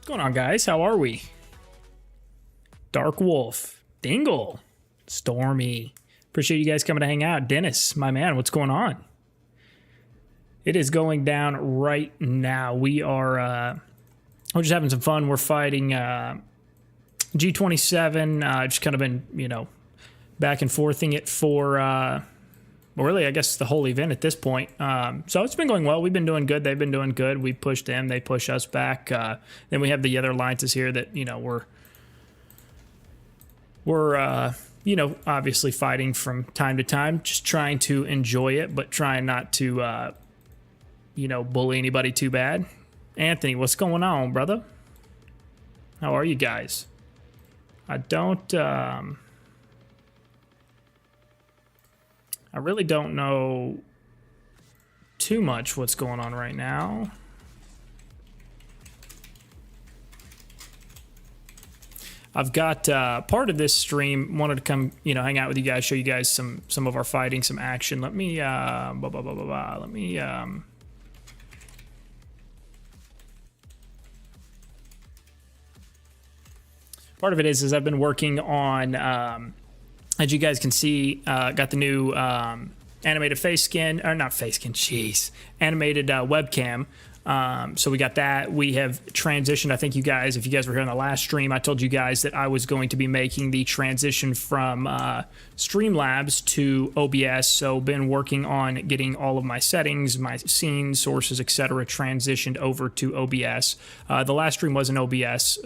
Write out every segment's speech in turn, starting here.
going on, guys? How are we? Dark Wolf, Dingle, Stormy. Appreciate you guys coming to hang out. Dennis, my man, what's going on? It is going down right now. We're just having some fun. We're fighting G27. Just kind of been, back and forthing it for, well, really, I guess the whole event at this point. So it's been going well. We've been doing good. They've been doing good. We push them. They push us back. Then we have the other alliances here that, we're obviously fighting from time to time, just trying to enjoy it, but trying not to, bully anybody too bad. Anthony, what's going on, brother? How are you guys? I really don't know too much what's going on right now. I've got part of this stream, wanted to come, hang out with you guys, show you guys some of our fighting, some action. Let me, part of it is I've been working on, as you guys can see, got the new animated face skin, or not face skin, jeez, animated webcam. So we got that. We have transitioned. I think you guys, if you guys were here on the last stream, I told you guys that I was going to be making the transition from Streamlabs to OBS. So been working on getting all of my settings, my scenes, sources, etc. transitioned over to OBS. The last stream was in OBS.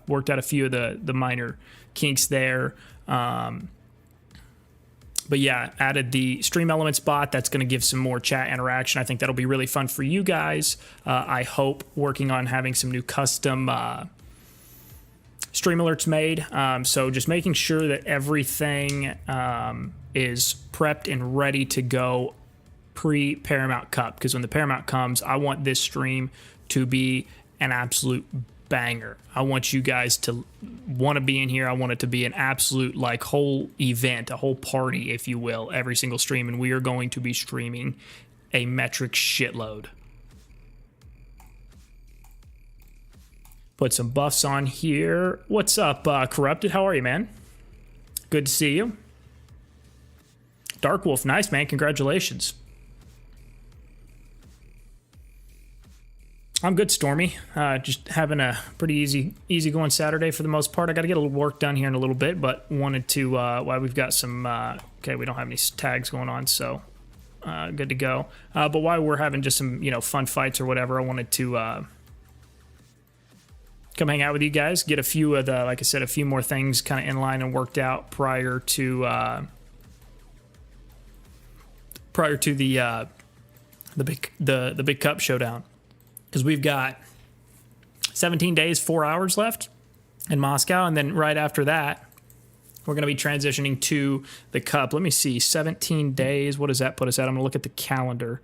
Worked out a few of the minor kinks there. But yeah, added the Stream Elements bot. That's going to give some more chat interaction. I think that'll be really fun for you guys. I hope working on having some new custom stream alerts made. So just making sure that everything is prepped and ready to go pre-Paramount Cup. Because when the Paramount comes, I want this stream to be an absolute banger. I want you guys to want to be in here. I want it to be an absolute whole event, a whole party, if you will, every single stream. And we are going to be streaming a metric shitload. Put some buffs on here. What's up, Corrupted? How are you, man? Good to see you. Dark Wolf, nice, man. Congratulations. I'm good, Stormy. Just having a pretty easy going Saturday for the most part. I got to get a little work done here in a little bit, but wanted to, while we've got some, okay, we don't have any tags going on, so good to go. But while we're having just some, fun fights or whatever, I wanted to come hang out with you guys, get a few of the, like I said, a few more things kind of in line and worked out prior to the big cup showdown. Because we've got 17 days, 4 hours left in Moscow. And then right after that, we're going to be transitioning to the Cup. Let me see, 17 days. What does that put us at? I'm going to look at the calendar.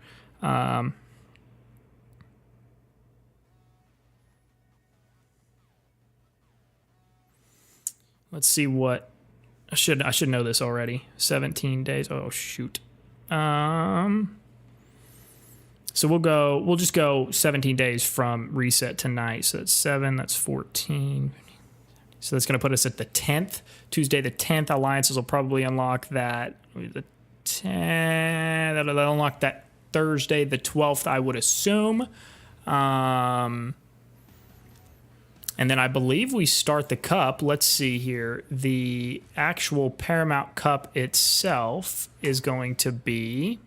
Let's see what... I should know this already. 17 days. Oh, shoot. So we'll just go 17 days from reset tonight. So that's 7, that's 14. So that's going to put us at the 10th. Tuesday the 10th. Alliances will probably unlock that. The 10th. That'll unlock that Thursday the 12th, I would assume. And then I believe we start the Cup. Let's see here. The actual Paramount Cup itself is going to be...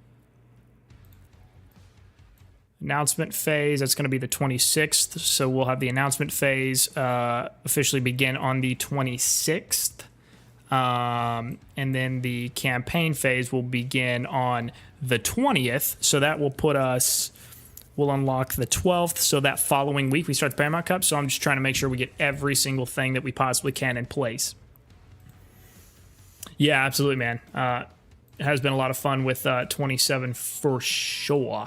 announcement phase, that's going to be the 26th. So we'll have the announcement phase officially begin on the 26th. And then the campaign phase will begin on the 20th. So that will put us, we'll unlock the 12th. So that following week, we start the Paramount Cup. So I'm just trying to make sure we get every single thing that we possibly can in place. Yeah, absolutely, man. It has been a lot of fun with 27 for sure.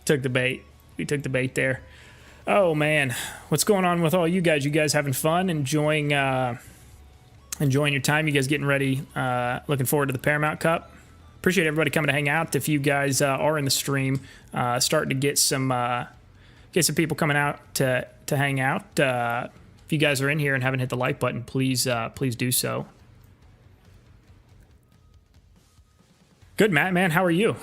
Took the bait. We took the bait there. Oh man, what's going on with all you guys? You guys having fun, enjoying your time? You guys getting ready? Looking forward to the Paramount Cup. Appreciate everybody coming to hang out. If you guys are in the stream, starting to get some people coming out to hang out. If you guys are in here and haven't hit the like button, please do so. Good, Matt, man. How are you?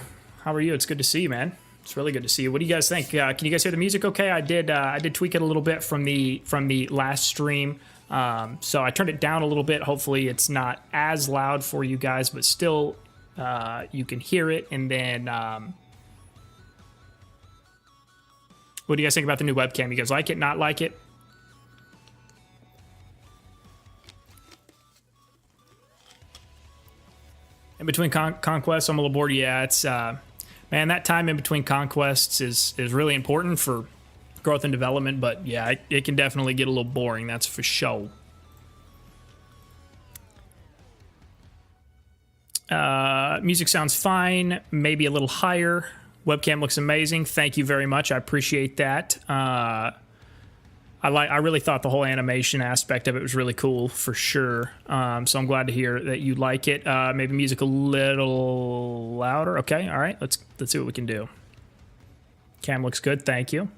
It's good to see you, man. It's really good to see you. What do you guys think? Can you guys hear the music okay? I did tweak it a little bit from the last stream. So I turned it down a little bit. Hopefully it's not as loud for you guys, but still you can hear it. And then what do you guys think about the new webcam? You guys like it, not like it? In between conquests, I'm a little bored. Yeah, it's man, that time in between conquests is really important for growth and development. But yeah, it can definitely get a little boring. That's for sure. Music sounds fine, maybe a little higher. Webcam looks amazing. Thank you very much. I appreciate that. I really thought the whole animation aspect of it was really cool for sure. So I'm glad to hear that you like it. Maybe music a little louder. Okay, all right. Let's see what we can do. Cam looks good. Thank you.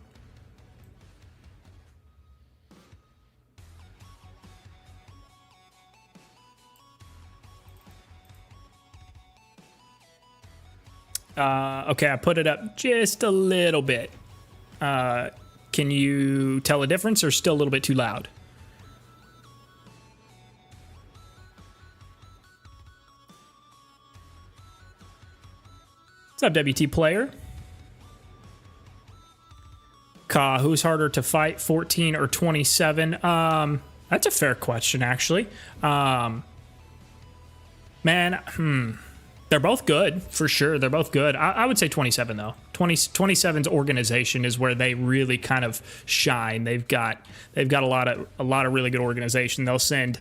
Okay, I put it up just a little bit. Can you tell a difference, or still a little bit too loud? What's up, WT player? Ka, who's harder to fight, 14 or 27? That's a fair question, actually. Man, they're both good, for sure. They're both good. I would say 27, though. 27's organization is where they really kind of shine. They've got a lot of really good organization. They'll send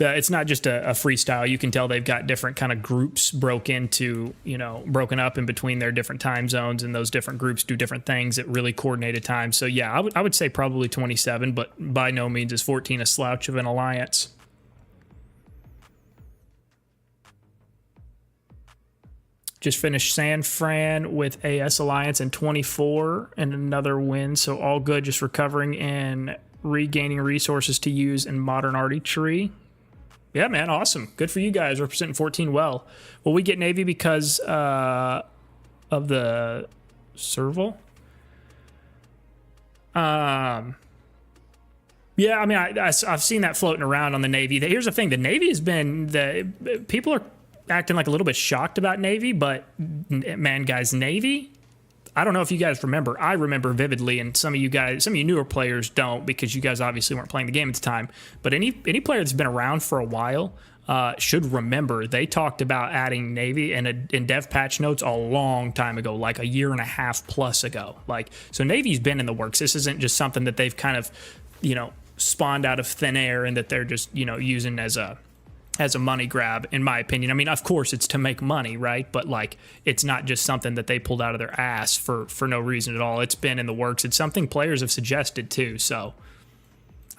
it's not just a freestyle. You can tell they've got different kind of groups broken up in between their different time zones, and those different groups do different things at really coordinated times. So yeah, I would say probably 27, but by no means is 14 a slouch of an alliance. Just finished San Fran with AS Alliance in 24 and another win, so all good. Just recovering and regaining resources to use in modern artistry. Yeah, man, awesome. Good for you guys, representing 14 well. Will we get Navy because of the serval? Yeah, I mean, I've seen that floating around on the Navy. Here's the thing: the Navy has been people are acting like a little bit shocked about Navy, but man, guys, Navy, I don't know if you guys remember. I remember vividly, and some of you newer players don't, because you guys obviously weren't playing the game at the time. But any player that's been around for a while should remember they talked about adding Navy in dev patch notes a long time ago, like a year and a half plus ago. So Navy's been in the works. This isn't just something that they've kind of, spawned out of thin air and that they're just, using as a money grab, in my opinion. I mean, of course it's to make money, right? But it's not just something that they pulled out of their ass for no reason at all. It's been in the works. It's something players have suggested too. So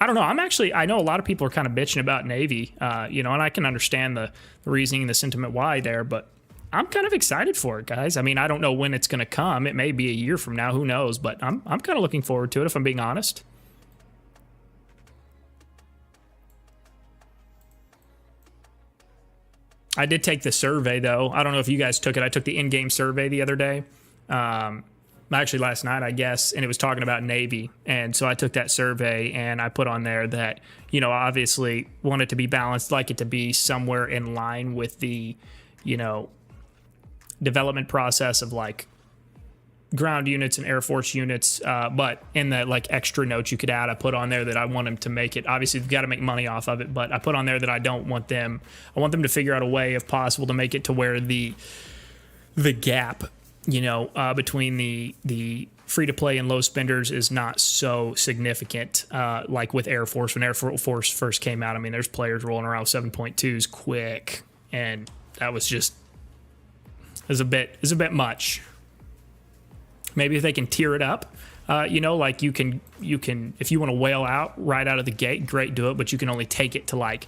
I don't know. I know a lot of people are kind of bitching about Navy, and I can understand the reasoning and the sentiment why there, but I'm kind of excited for it, guys. I mean, I don't know when it's going to come. It may be a year from now, who knows? But I'm kind of looking forward to it, if I'm being honest. I did take the survey, though. I don't know if you guys took it. I took the in-game survey the other day. Actually, last night, I guess, and it was talking about Navy. And so I took that survey, and I put on there that, obviously want it to be balanced, like it to be somewhere in line with the, development process of, ground units and Air Force units, but in the extra notes you could add, I put on there that I want them to make it. Obviously, they've got to make money off of it, but I put on there that I want them to figure out a way, if possible, to make it to where the gap, between the free to play and low spenders is not so significant, like with Air Force. When Air Force first came out, I mean, there's players rolling around with 7.2s quick, and that was just is a bit much. Maybe if they can tier it up, like you can if you want to whale out right out of the gate, great, do it, but you can only take it to like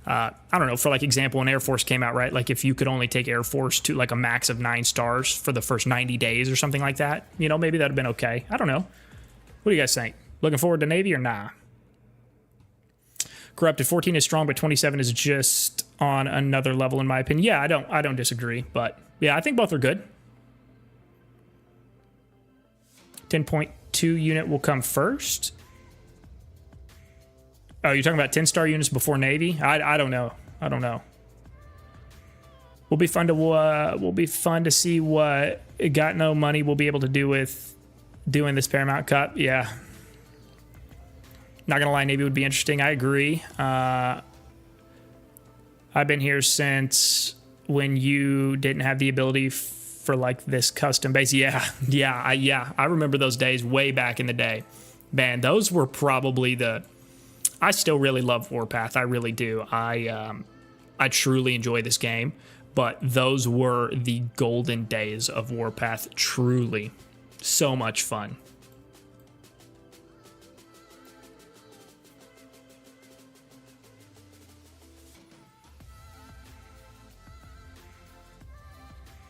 I don't know, for like example, when Air Force came out, right? Like if you could only take Air Force to like a max of 9 stars for the first 90 days or something like that, maybe that'd have been okay. I don't know. What do you guys think? Looking forward to Navy or nah? Corrupted 14 is strong, but 27 is just on another level in my opinion. Yeah, I don't disagree, but yeah, I think both are good. 10.2 unit will come first. Oh, you're talking about 10-star units before Navy? I don't know. I don't know. Will be fun to see what Got No Money will be able to do with doing this Paramount Cup. Yeah. Not gonna lie, Navy would be interesting. I agree. I've been here since when you didn't have the ability for like this custom base. Yeah. I remember those days way back in the day. Man, those were probably I still really love Warpath. I really do. I truly enjoy this game, but those were the golden days of Warpath. Truly, so much fun.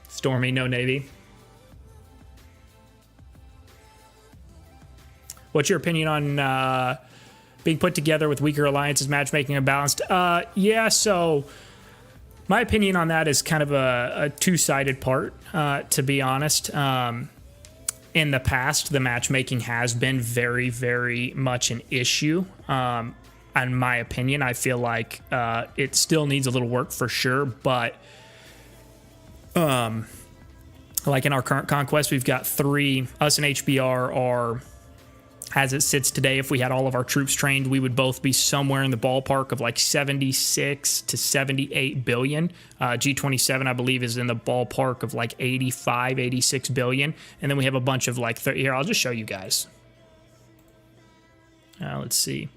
Stormy, no Navy. What's your opinion on being put together with weaker alliances, matchmaking unbalanced? Yeah, so my opinion on that is kind of a two-sided part, to be honest. In the past, the matchmaking has been very, very much an issue. In my opinion, I feel like it still needs a little work for sure, but like in our current conquest, we've got 3. Us and HBR are, as it sits today, if we had all of our troops trained, we would both be somewhere in the ballpark of like 76 to 78 billion. G27, I believe, is in the ballpark of like 85, 86 billion. And then we have a bunch of like, here, I'll just show you guys. Let's see.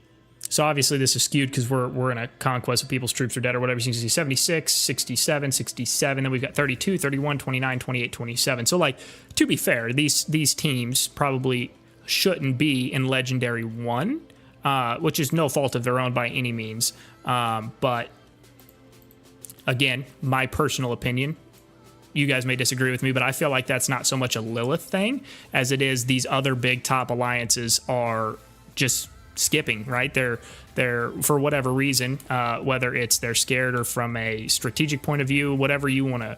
So obviously this is skewed because we're in a conquest of people's troops are dead or whatever. So you can see 76, 67, 67. Then we've got 32, 31, 29, 28, 27. So like, to be fair, these teams probably shouldn't be in Legendary 1, which is no fault of their own by any means. But again, my personal opinion, you guys may disagree with me, but I feel like that's not so much a Lilith thing as it is these other big top alliances are just skipping, right? They're for whatever reason, whether it's they're scared or from a strategic point of view, whatever you want to,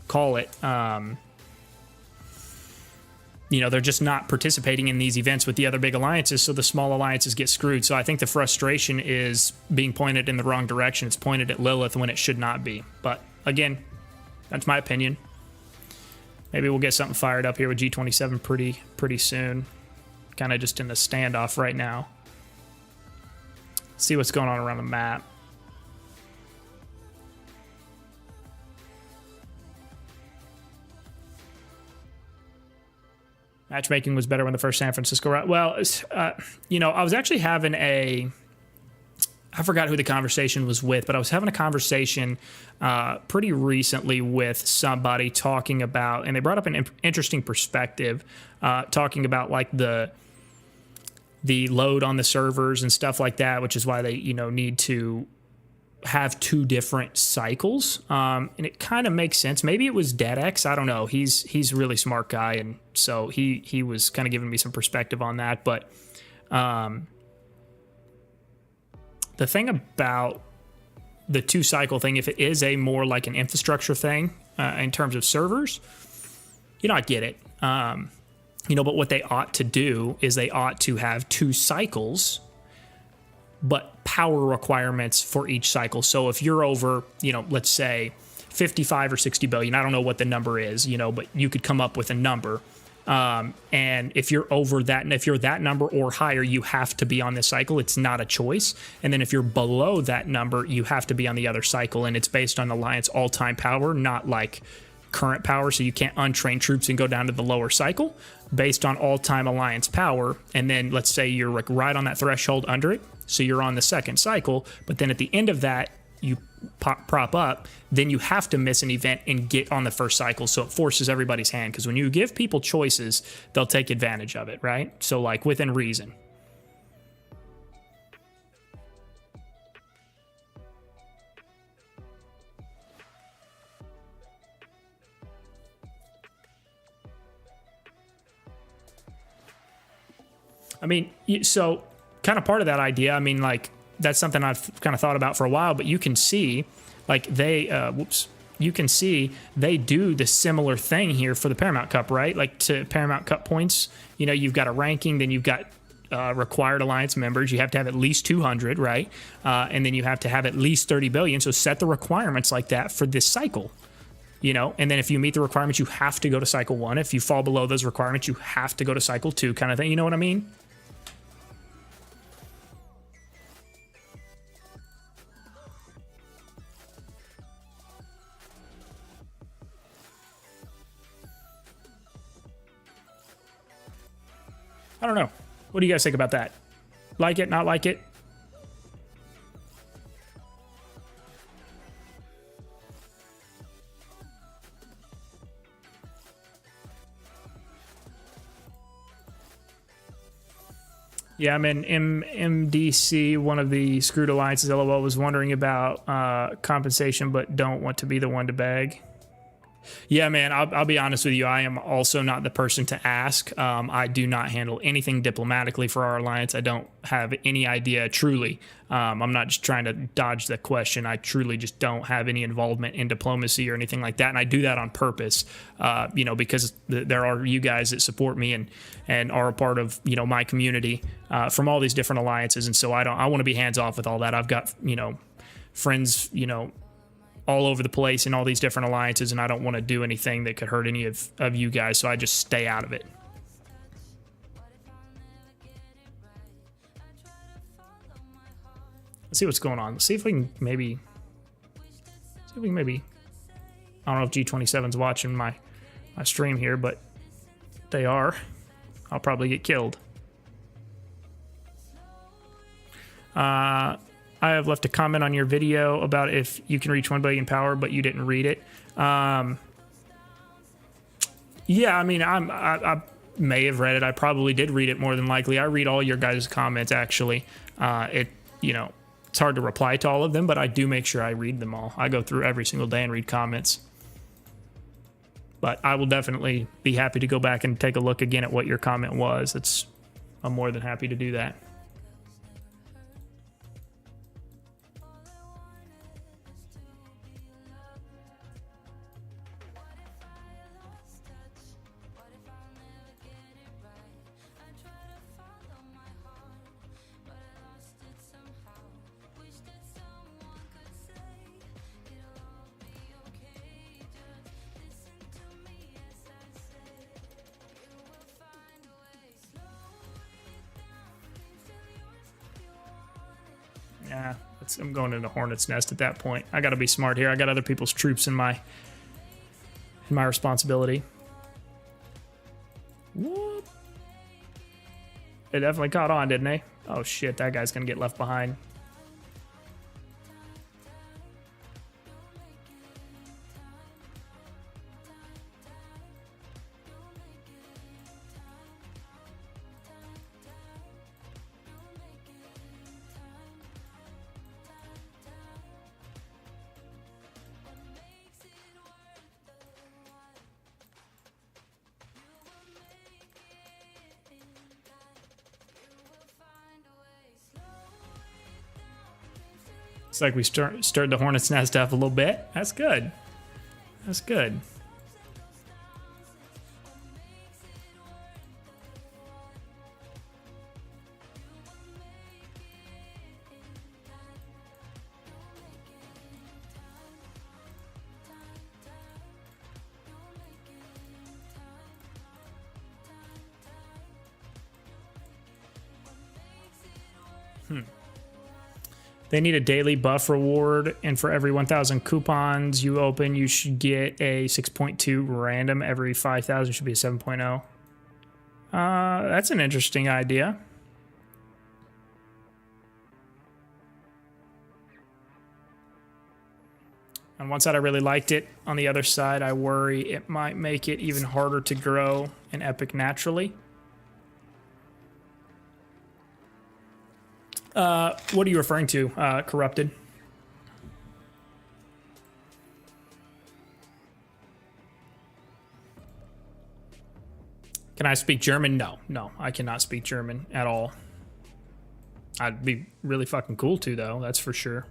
call it. They're just not participating in these events with the other big alliances, so the small alliances get screwed. So I think the frustration is being pointed in the wrong direction. It's pointed at Lilith when it should not be. But again, that's my opinion. Maybe we'll get something fired up here with G27 pretty soon. Kind of just in the standoff right now. See what's going on around the map. Matchmaking was better when the first San Francisco route. Well, I was actually having I forgot who the conversation was with, but I was having a conversation pretty recently with somebody talking about, and they brought up an interesting perspective, talking about like the load on the servers and stuff like that, which is why they, need to have 2 different cycles. And it kind of makes sense. Maybe it was DeadX. I don't know. He's a really smart guy. And so he was kind of giving me some perspective on that. But the thing about the 2-cycle thing, if it is a more like an infrastructure thing in terms of servers, I get it. But what they ought to do is they ought to have 2 cycles, but power requirements for each cycle. So if you're over, let's say 55 or 60 billion, I don't know what the number is, but you could come up with a number. And if you're over that, and if you're that number or higher, you have to be on this cycle. It's not a choice. And then if you're below that number, you have to be on the other cycle. And it's based on Alliance all-time power, not like current power. So you can't untrain troops and go down to the lower cycle based on all-time Alliance power. And then let's say you're like right on that threshold under it. So you're on the second cycle, but then at the end of that, you prop up, then you have to miss an event and get on the first cycle. So it forces everybody's hand, because when you give people choices, they'll take advantage of it, right? So like within reason. I mean, so kind of part of that idea, I mean, like, that's something I've kind of thought about for a while, but you can see, like, you can see they do the similar thing here for the Paramount Cup, right? Like, to Paramount Cup points, you know, you've got a ranking, then you've got required alliance members. You have to have at least 200, right? And then you have to have at least 30 billion. So set the requirements like that for this cycle. You know, and then if you meet the requirements, you have to go to cycle 1. If you fall below those requirements, you have to go to cycle 2, kind of thing. You know what I mean? I don't know. What do you guys think about that? Like it, not like it? Yeah, I'm in MDC, one of the screwed alliances. LOL was wondering about compensation, but don't want to be the one to beg. Yeah, man, I'll be honest with you. I am also not the person to ask. I do not handle anything diplomatically for our alliance. I don't have any idea, truly. I'm not just trying to dodge the question. I truly just don't have any involvement in diplomacy or anything like that. And I do that on purpose, you know, because there are you guys that support me and are a part of, you know, my community from all these different alliances. And so I want to be hands off with all that. I've got, you know, friends, you know, all over the place in all these different alliances, and I don't want to do anything that could hurt any of you guys, so I just stay out of it. Let's see what's going on. Let's see if we can maybe... I don't know if G27's watching my stream here, but they are. I'll probably get killed. I have left a comment on your video about if you can reach 1 billion power, but you didn't read it. Yeah, I mean, I may have read it. I probably did read it more than likely. I read all your guys' comments, actually. You know, it's hard to reply to all of them, but I do make sure I read them all. I go through every single day and read comments. But I will definitely be happy to go back and take a look again at what your comment was. I'm more than happy to do that. Yeah, I'm going into Hornet's Nest at that point. I got to be smart here. I got other people's troops in my responsibility. Whoop. They definitely caught on, didn't they? Oh shit, that guy's gonna get left behind. It's like we stirred the Hornet's Nest up a little bit. That's good. That's good. They need a daily buff reward, and for every 1,000 coupons you open, you should get a 6.2 random. Every 5,000 should be a 7.0. That's an interesting idea. On one side, I really liked it. On the other side, I worry it might make it even harder to grow an epic naturally. What are you referring to, Corrupted? Can I speak German? No, I cannot speak German at all. I'd be really fucking cool to, though, that's for sure.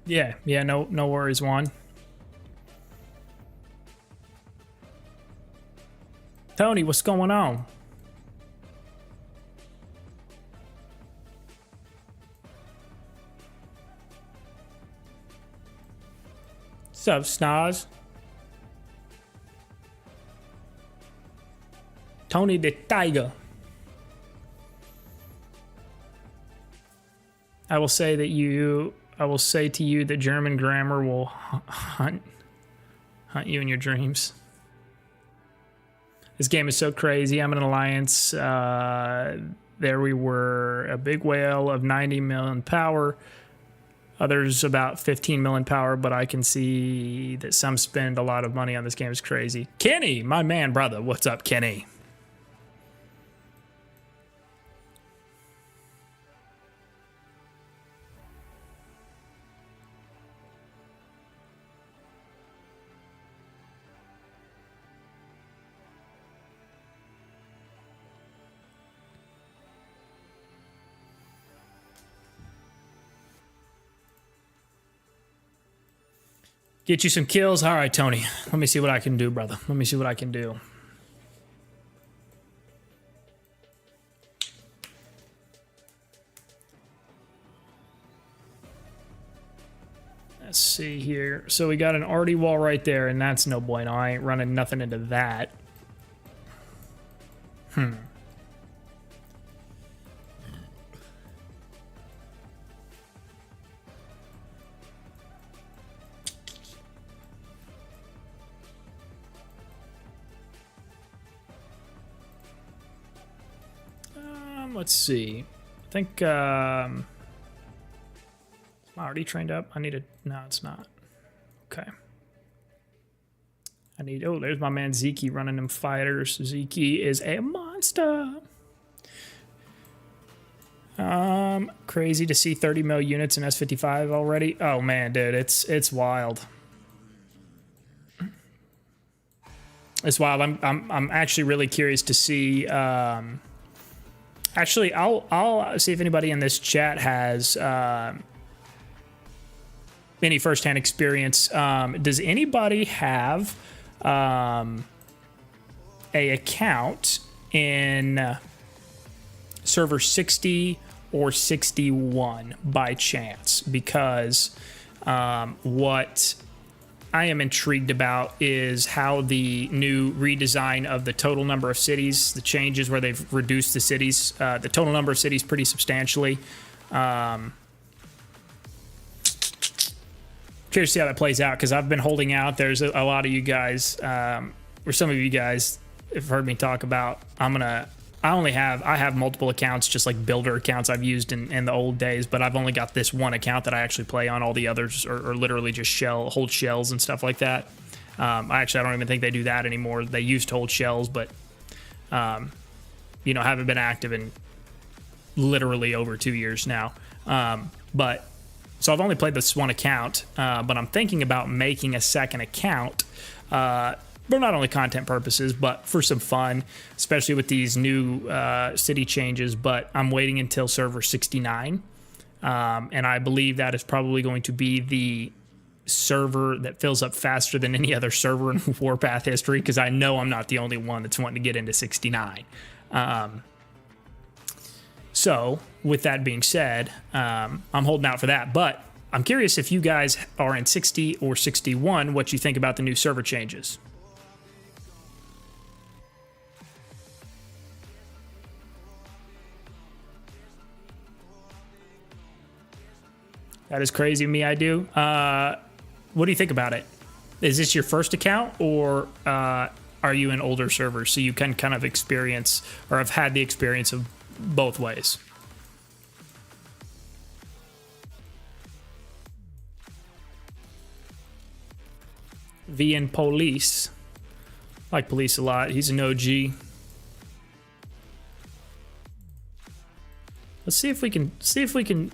Yeah, no worries, Juan. Tony, what's going on? What's up, Snaz? Tony the Tiger. I will say to you that German grammar will hunt you in your dreams. This game is so crazy. I'm in an alliance. There we were, a big whale of 90 million power. Others about 15 million power, but I can see that some spend a lot of money on this game. It's crazy. Kenny, my man, brother. What's up, Kenny? Get you some kills? All right, Tony. Let me see what I can do, brother. Let me see what I can do. Let's see here. So we got an arty wall right there, and that's no bueno. I ain't running nothing into that. Let's see. I think am I already trained up? I need a no, it's not. Okay. I need there's my man Zeke running them fighters. Zeke is a monster. Crazy to see 30 mil units in S55 already. Oh man, dude, it's wild. It's wild. I'm actually really curious to see actually, I'll see if anybody in this chat has any firsthand experience. Does anybody have a account in server 60 or 61 by chance? Because what I am intrigued about is how the new redesign of the total number of cities, the changes where they've reduced the cities, the total number of cities pretty substantially. Curious to see how that plays out, because I've been holding out. There's a lot of you guys, or some of you guys have heard me talk about, I have multiple accounts, just like builder accounts I've used in the old days, but I've only got this one account that I actually play on. All the others are literally just hold shells and stuff like that. I don't even think they do that anymore. They used to hold shells, but haven't been active in literally over 2 years now. So I've only played this one account, but I'm thinking about making a second account, for not only content purposes, but for some fun, especially with these new city changes. But I'm waiting until server 69, and I believe that is probably going to be the server that fills up faster than any other server in Warpath history, because I know I'm not the only one that's wanting to get into 69. So with that being said, I'm holding out for that. But I'm curious if you guys are in 60 or 61, what you think about the new server changes. That is crazy of me, I do. What do you think about it? Is this your first account, or are you in older servers so you can kind of experience or have had the experience of both ways? VN Police. I like Police a lot. He's an OG. Let's see if we can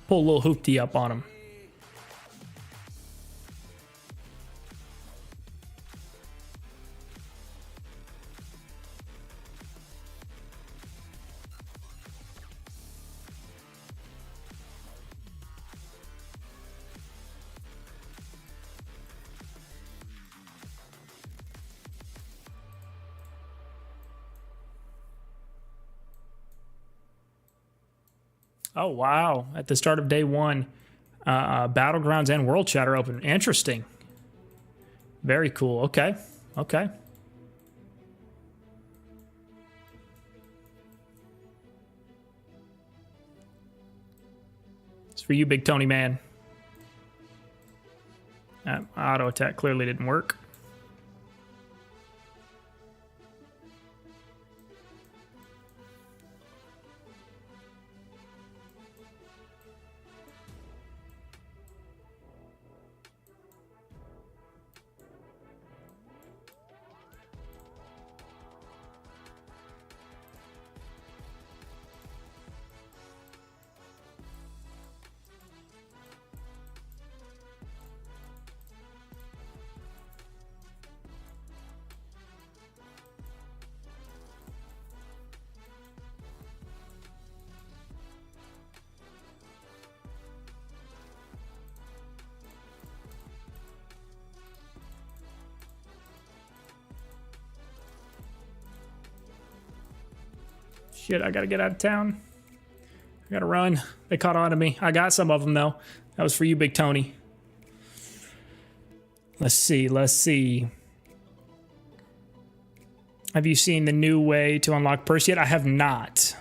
pull a little hoopty up on him. Oh, wow. At the start of day one, Battlegrounds and World Chat are open. Interesting. Very cool. Okay. Okay. It's for you, Big Tony Man. Auto attack clearly didn't work. Shit, I gotta get out of town. I gotta run. They caught on to me. I got some of them, though. That was for you, Big Tony. Let's see, let's see. Have you seen the new way to unlock purse yet? I have not.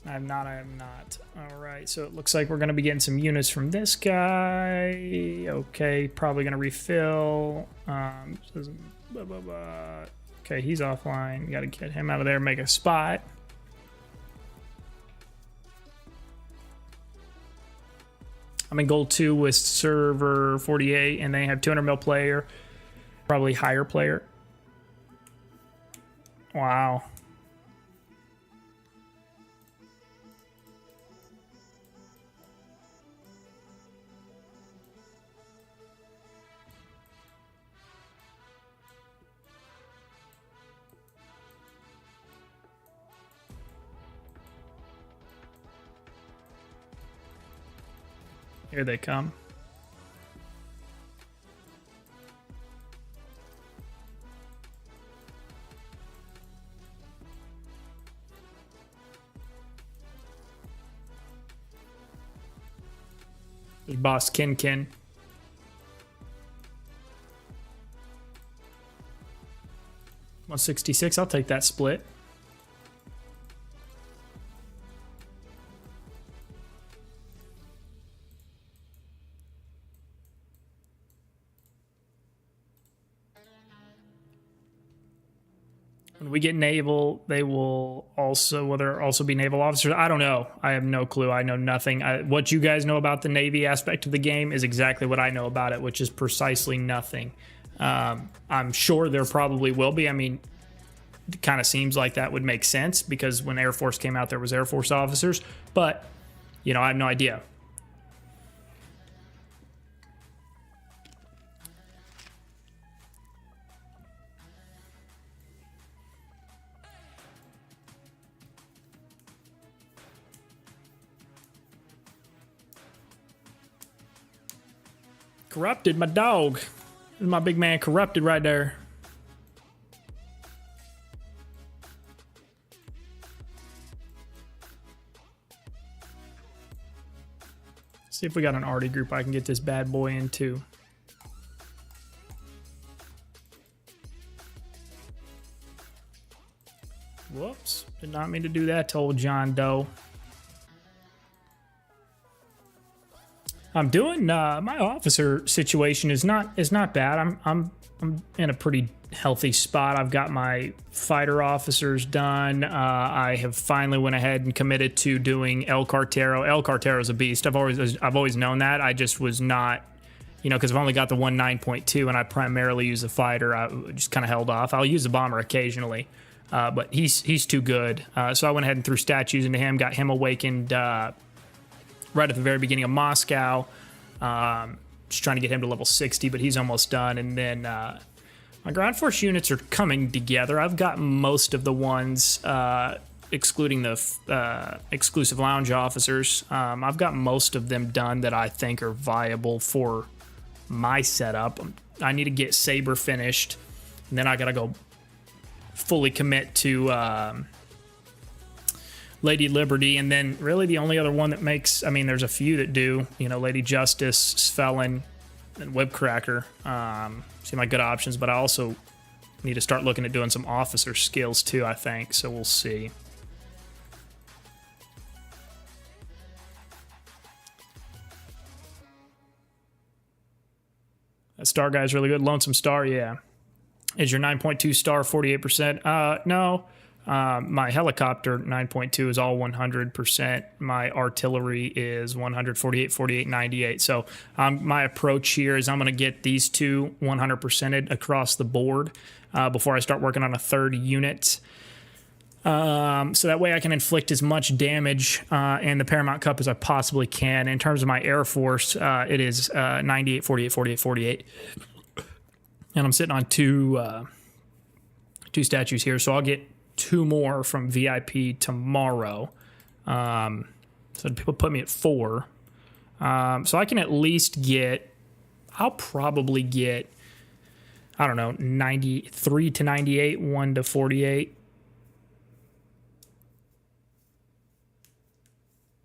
I am not. All right, so it looks like we're going to be getting some units from this guy. Okay, probably going to refill. Okay, he's offline. Got to get him out of there, make a spot. I'm in gold 2 with server 48, and they have 200 mil player. Probably higher player. Wow. Here they come. There's Boss Kin. 166, I'll take that split. When we get naval, they will also be naval officers. I don't know. I have no clue. I know nothing. What you guys know about the Navy aspect of the game is exactly what I know about it, which is precisely nothing. I'm sure there probably will be. I mean, it kind of seems like that would make sense because when Air Force came out, there was Air Force officers. But, you know, I have no idea. Corrupted, my dog. My big man Corrupted right there. See if we got an arty group I can get this bad boy into. Whoops. Did not mean to do that to old John Doe. I'm doing my officer situation is not bad. I'm in a pretty healthy spot. I've got my fighter officers done. I have finally went ahead and committed to doing El Cartero. El Cartero's a beast. I've always known that. I just was not, because I've only got the 1.9.2 and I primarily use a fighter. I just kind of held off. I'll use a bomber occasionally, but he's too good. So I went ahead and threw statues into him, got him awakened right at the very beginning of Moscow. Just trying to get him to level 60, but he's almost done. And then my ground force units are coming together. I've got most of the ones, excluding the exclusive lounge officers. I've got most of them done that I think are viable for my setup. I need to get Saber finished, and then I gotta go fully commit to Lady Liberty, and then really the only other one that makes, there's a few that do, Lady Justice, Svelin, and Whipcracker seem like good options, but I also need to start looking at doing some officer skills too, I think, so we'll see. That star guy's really good. Lonesome Star, yeah. Is your 9.2 star 48%? No. My helicopter 9.2 is all 100%. My artillery is 148, 48, 98. So my approach here is I'm going to get these two 100%ed across the board before I start working on a third unit. So that way I can inflict as much damage in the Paramount Cup as I possibly can. In terms of my Air Force, it is 98, 48, 48, 48. And I'm sitting on two statues here, so I'll get 2 more from VIP tomorrow. So people put me at 4. So I can at least get, I'll probably get, 93 to 98, 1 to 48.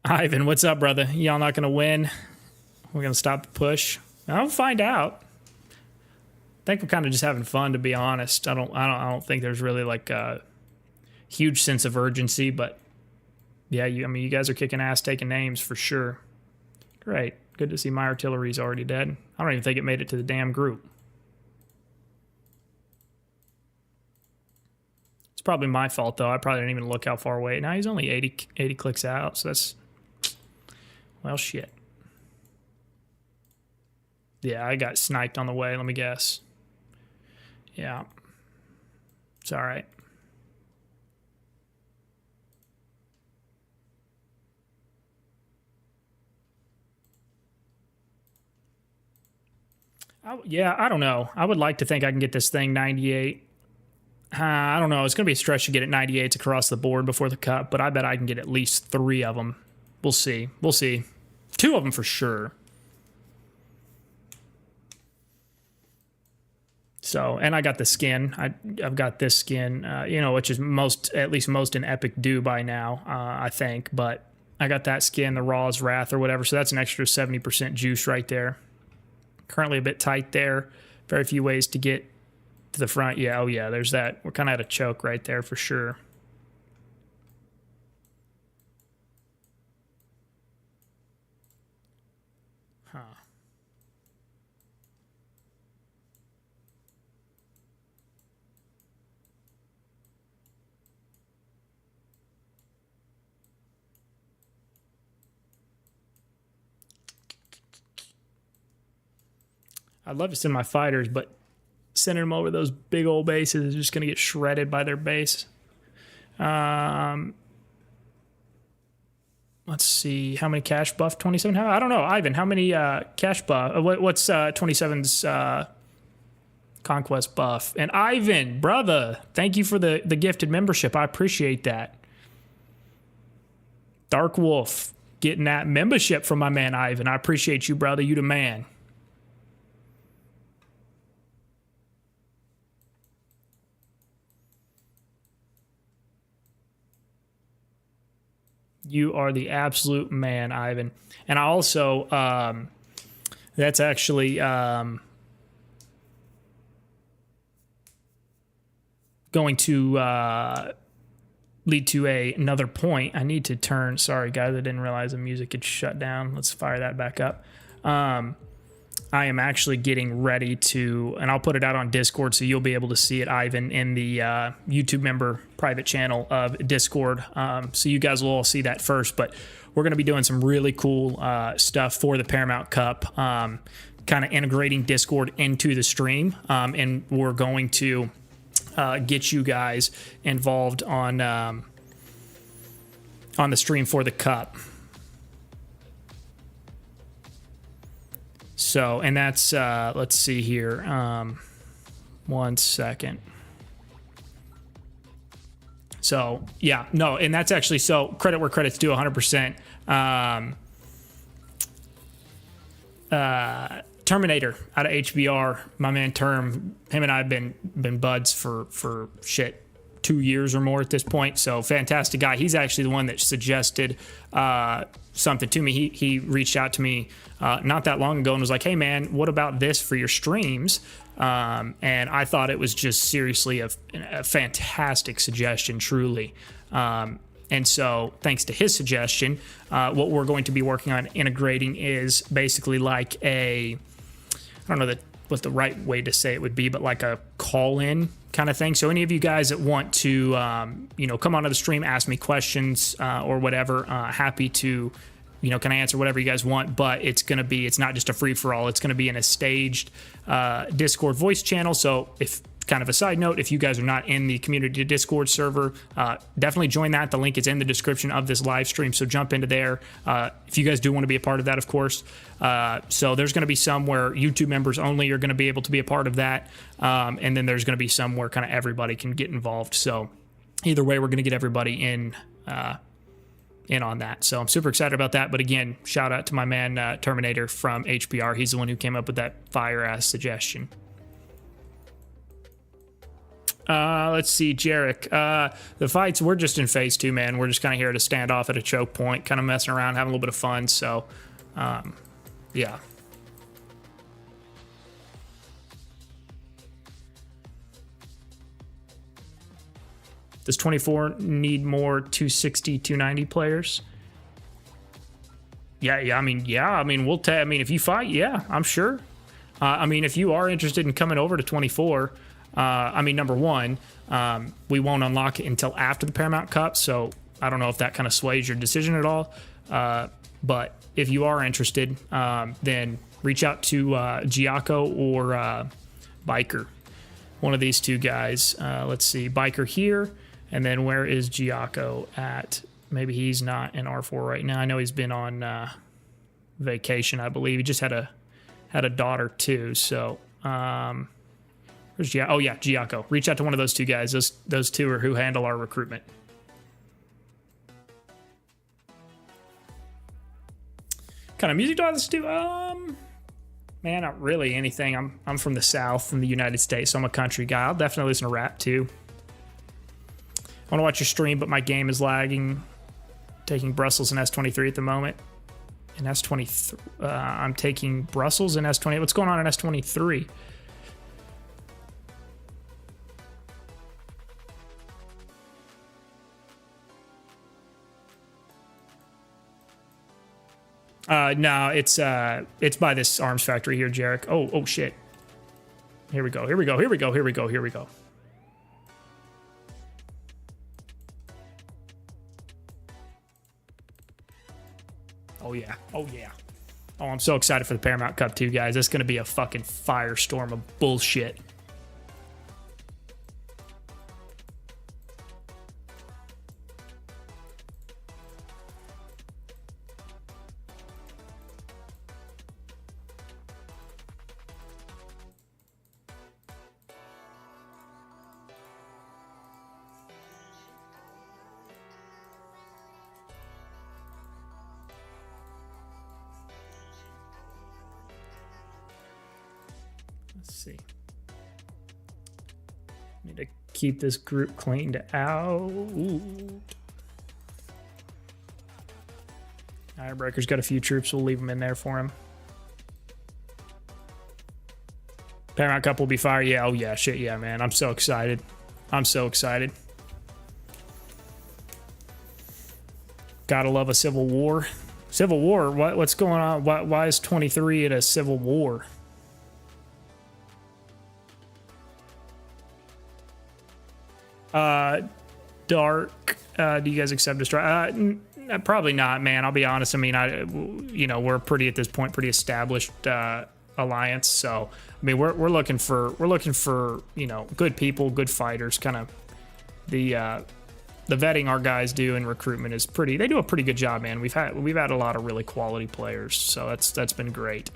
Ivan, what's up, brother? Y'all not going to win? We're going to stop the push? I'll find out. I think we're kind of just having fun, to be honest. I don't think there's really like a huge sense of urgency, but yeah, you guys are kicking ass, taking names for sure. Great. Good to see my artillery's already dead. I don't even think it made it to the damn group. It's probably my fault, though. I probably didn't even look how far away. Now he's only 80 clicks out, so that's, well, shit. Yeah, I got sniped on the way, let me guess. Yeah. It's all right. I don't know. I would like to think I can get this thing 98. I don't know. It's going to be a stretch to get it 98s across the board before the Cup, but I bet I can get at least 3 of them. We'll see. We'll see. 2 of them for sure. So, and I got the skin. I've got this skin, which is at least most in Epic do by now, I think. But I got that skin, the Raw's Wrath or whatever, so that's an extra 70% juice right there. Currently a bit tight there. Very few ways to get to the front. Yeah, oh yeah, there's that. We're kind of at a choke right there for sure. Huh. I'd love to send my fighters, but sending them over those big old bases is just going to get shredded by their base. Let's see. How many cash buff 27? I don't know. Ivan, how many cash buff? What's 27's conquest buff? And Ivan, brother, thank you for the gifted membership. I appreciate that. Dark Wolf, getting that membership from my man Ivan. I appreciate you, brother. You the man. You are the absolute man, Ivan. And I also, that's actually going to lead to another point. I need to turn, sorry guys, I didn't realize the music had shut down. Let's fire that back up. I am actually getting ready to, and I'll put it out on Discord so you'll be able to see it, Ivan, in the YouTube member private channel of Discord. So you guys will all see that first, but we're going to be doing some really cool stuff for the Paramount Cup, kind of integrating Discord into the stream, and we're going to get you guys involved on the stream for the Cup. So, and that's, let's see here. 1 second. So, yeah, no, and that's actually, so credit where credit's due, 100%. Terminator out of HBR, my man Term, him and I have been buds for shit, 2 years or more at this point. So fantastic guy. He's actually the one that suggested something to me. He reached out to me not that long ago and was like, hey man, what about this for your streams? And I thought it was just seriously a fantastic suggestion, truly. And so thanks to his suggestion, what we're going to be working on integrating is basically like I don't know what the right way to say it would be, but like a call-in kind of thing. So any of you guys that want to, come onto the stream, ask me questions or whatever, happy to, can I answer whatever you guys want, but it's not just a free-for-all. It's going to be in a staged Discord voice channel. So if, kind of a side note, if you guys are not in the community Discord server, definitely join that. The link is in the description of this live stream, so jump into there if you guys do want to be a part of that, of course. So there's going to be some where YouTube members only are going to be able to be a part of that, and then there's going to be some where kind of everybody can get involved. So either way, we're going to get everybody in on that. So I'm super excited about that. But again, shout out to my man Terminator from HBR. He's the one who came up with that fire-ass suggestion. Let's see, Jarek. The fights, we're just in phase 2, man. We're just kind of here to stand off at a choke point, kind of messing around, having a little bit of fun. So, yeah. Does 24 need more 260, 290 players? Yeah. I mean, if you fight, yeah, I'm sure. If you are interested in coming over to 24, number one, we won't unlock it until after the Paramount Cup, so I don't know if that kind of sways your decision at all. But if you are interested, then reach out to Giaco or Biker. One of these two guys. Let's see, Biker here, and then where is Giaco at? Maybe he's not in R4 right now. I know he's been on vacation, I believe. He just had a daughter too, so... Oh yeah, Giaco. Reach out to one of those two guys. Those two are who handle our recruitment. What kind of music do I listen to? Man, not really anything. I'm from the South in the United States, so I'm a country guy. I'll definitely listen to rap too. I want to watch your stream, but my game is lagging. Taking Brussels and S23 at the moment. And S23, I'm taking Brussels and S20. What's going on in S23? No, it's by this arms factory here, Jarek. Oh shit. Here we go. Oh yeah. Oh, I'm so excited for the Paramount Cup too, guys. It's gonna be a fucking firestorm of bullshit. Let's see. Need to keep this group cleaned out. Ironbreaker's got a few troops. We'll leave them in there for him. Paramount Cup will be fire. Yeah, oh yeah, shit, yeah, man. I'm so excited. I'm so excited. Gotta love a civil war. Civil war? What's going on? Why is 23 at a civil war? Dark. Do you guys accept destroy? Probably not, man. I'll be honest. I mean, we're pretty at this point, pretty established alliance. So, I mean, we're looking for good people, good fighters. Kind of the vetting our guys do in recruitment is pretty. They do a pretty good job, man. We've had a lot of really quality players, so that's been great.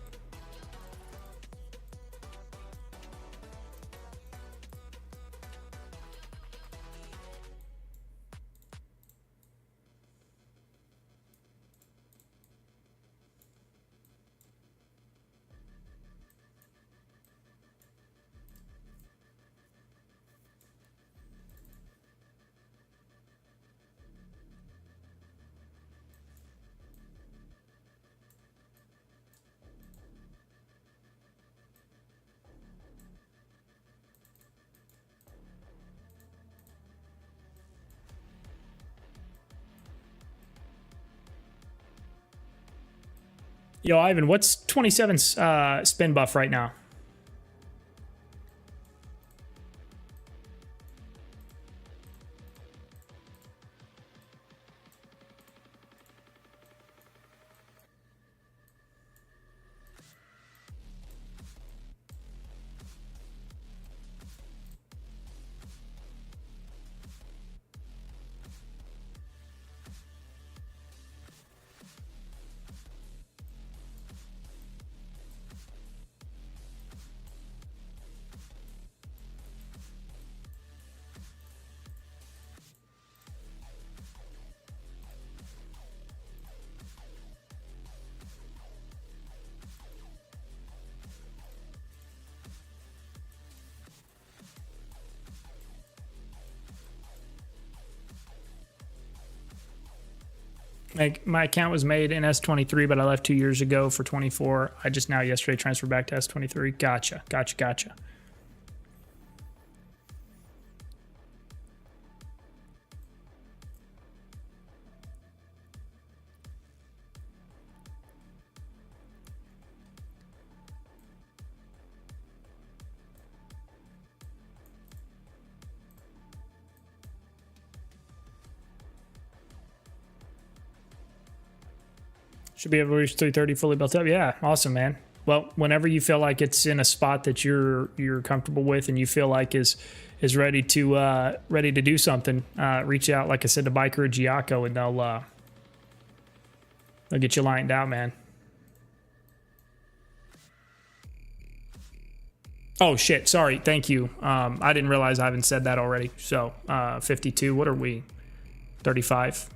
Yo, Ivan, what's 27's spin buff right now? My account was made in S23, but I left 2 years ago for 24. I just now yesterday transferred back to S23. Gotcha. Should be able to reach 330 fully built up. Yeah, awesome, man. Well, whenever you feel like it's in a spot that you're comfortable with and you feel like is ready to do something, reach out, like I said, to Biker or Giaco, and they'll get you lined out, man. Oh shit, sorry, thank you. I didn't realize I haven't said that already. So 52. What are we? 35.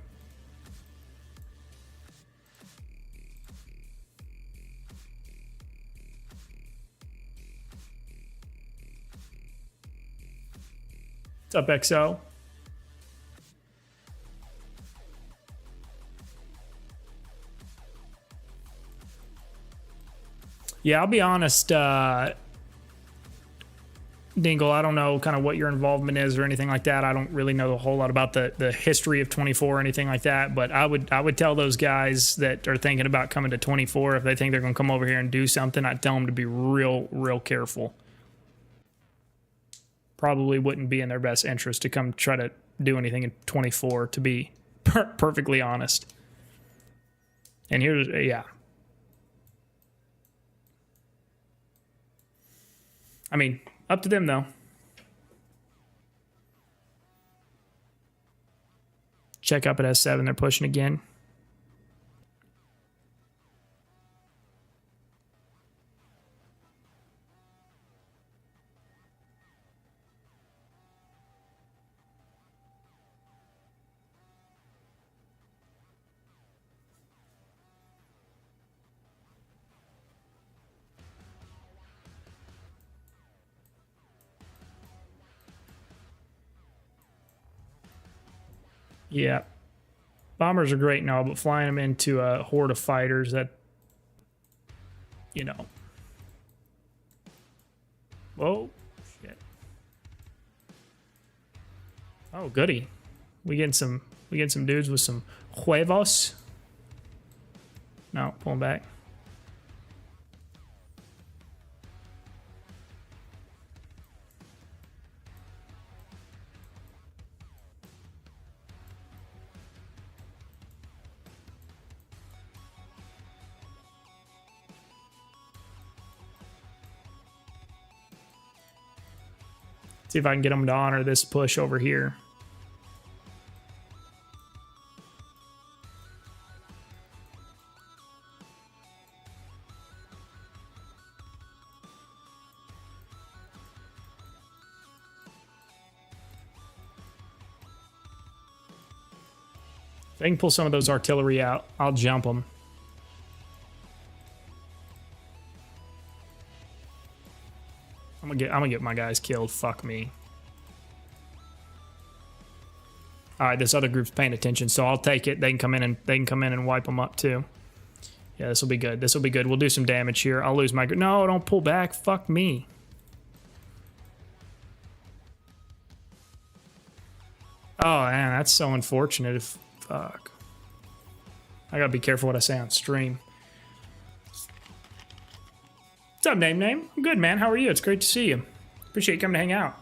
What's up, XO? Yeah, I'll be honest, Dingle, I don't know kind of what your involvement is or anything like that. I don't really know a whole lot about the history of 24 or anything like that, but I would tell those guys that are thinking about coming to 24, if they think they're going to come over here and do something, I'd tell them to be real careful. Probably wouldn't be in their best interest to come try to do anything in 24, to be perfectly honest. And here's, yeah. I mean, up to them, though. Check up at S7. They're pushing again. Yeah. bombers are great and all, but flying them into a horde of fighters, that, you know. Whoa, shit. Oh, goody. We getting some dudes with some huevos. No, pulling back. See if I can get them to honor this push over here. If I can pull some of those artillery out, I'll jump them. I'm gonna get my guys killed. Fuck me. All right, this other group's paying attention, so I'll take it. They can come in and wipe them up too. Yeah, this will be good. This will be good. We'll do some damage here. I'll lose my... No, don't pull back. Fuck me. Oh, man, that's so unfortunate. Fuck. I gotta be careful what I say on stream. What's up, Name? I'm good, man. How are you? It's great to see you. Appreciate you coming to hang out.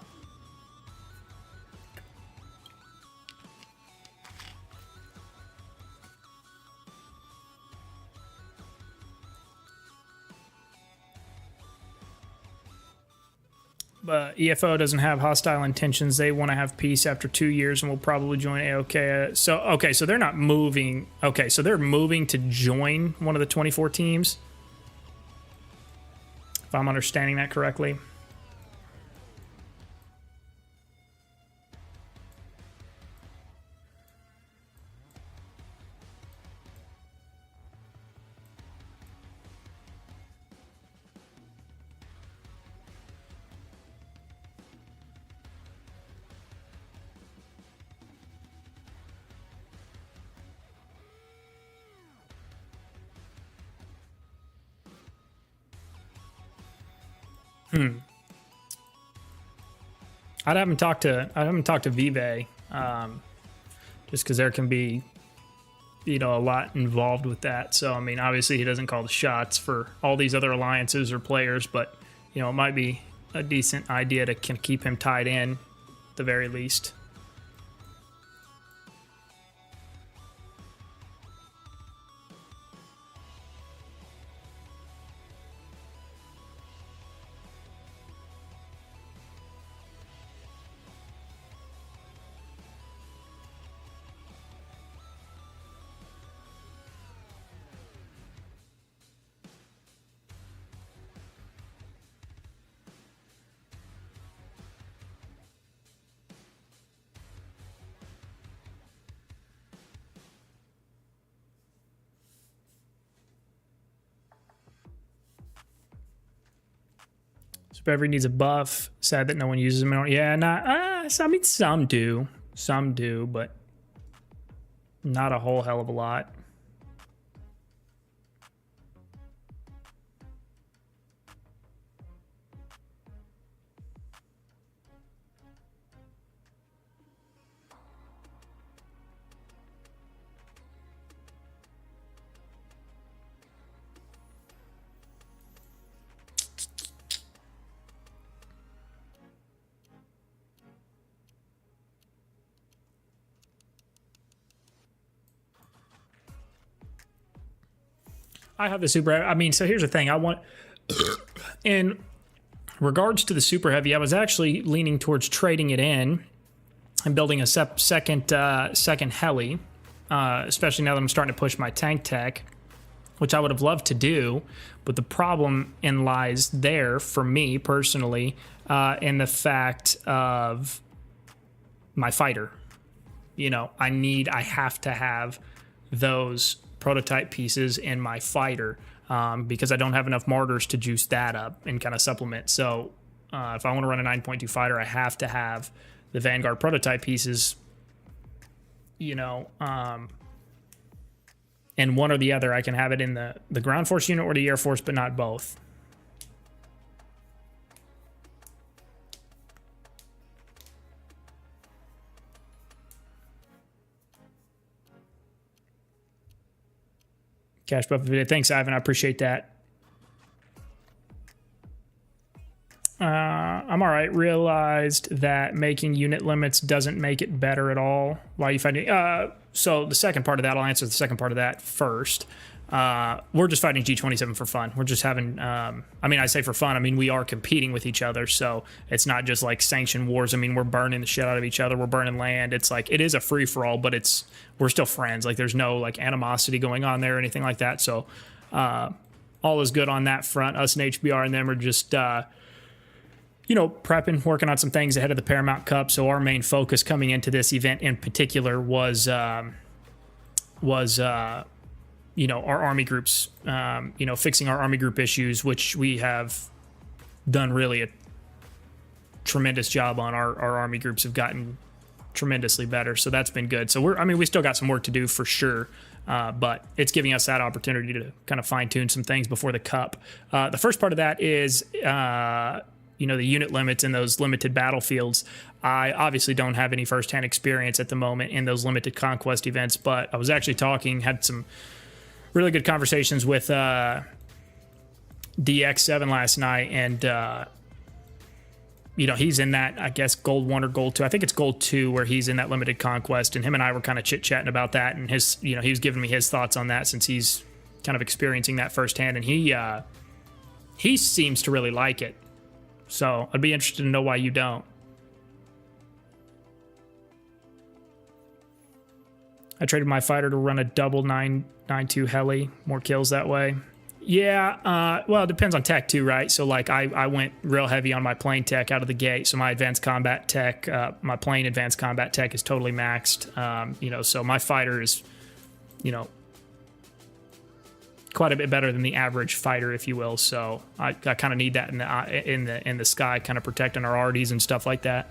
But EFO doesn't have hostile intentions. They want to have peace after 2 years and will probably join AOK. So they're not moving. Okay, so they're moving to join one of the 24 teams. If I'm understanding that correctly. I haven't talked to Vive, just because there can be, you know, a lot involved with that. So I mean, obviously he doesn't call the shots for all these other alliances or players, but you know, it might be a decent idea to keep him tied in, at the very least. Super Every needs a buff. Sad that no one uses them. Yeah, I mean, some do, but not a whole hell of a lot. I have the super. I mean, so here's the thing. I want, in regards to the super heavy, I was actually leaning towards trading it in and building a second heli, especially now that I'm starting to push my tank tech, which I would have loved to do. But the problem lies there for me personally, in the fact of my fighter. You know, I have to have those prototype pieces in my fighter, because I don't have enough martyrs to juice that up and kind of supplement. So if I want to run a 9.2 fighter, I have to have the Vanguard prototype pieces, you know, in one or the other. I can have it in the ground force unit or the air force, but not both. Cash buff video. Thanks, Ivan. I appreciate that. I'm all right. Realized that making unit limits doesn't make it better at all. Why are you fighting? So the second part of that, I'll answer the second part of that first. We're just fighting G27 for fun. We're just having, I mean, I say for fun, I mean, we are competing with each other. So it's not just like sanctioned wars. I mean, we're burning the shit out of each other. We're burning land. It's like, it is a free for all, but we're still friends. Like there's no like animosity going on there or anything like that. So, all is good on that front. Us and HBR and them are just, prepping, working on some things ahead of the Paramount Cup. So our main focus coming into this event in particular was our Army groups, fixing our Army group issues, which we have done really a tremendous job on. Our Army groups have gotten tremendously better. So that's been good. So we still got some work to do for sure. But it's giving us that opportunity to kind of fine tune some things before the Cup. The first part of that is, the unit limits in those limited battlefields. I obviously don't have any firsthand experience at the moment in those limited conquest events, but I was actually had some really good conversations with DX7 last night, and he's in that, I guess, gold 1 or gold 2. I think it's gold 2 where he's in that limited conquest, and him and I were kind of chit-chatting about that, and he was giving me his thoughts on that since he's kind of experiencing that firsthand, and he seems to really like it. So I'd be interested to know why you don't. I traded my fighter to run a double 992 heli, more kills that way. Yeah, well, it depends on tech too, right? So like I went real heavy on my plane tech out of the gate. So my advanced combat tech, my plane advanced combat tech is totally maxed. So my fighter is, quite a bit better than the average fighter, if you will. So I kind of need that in the sky, kind of protecting our arties and stuff like that.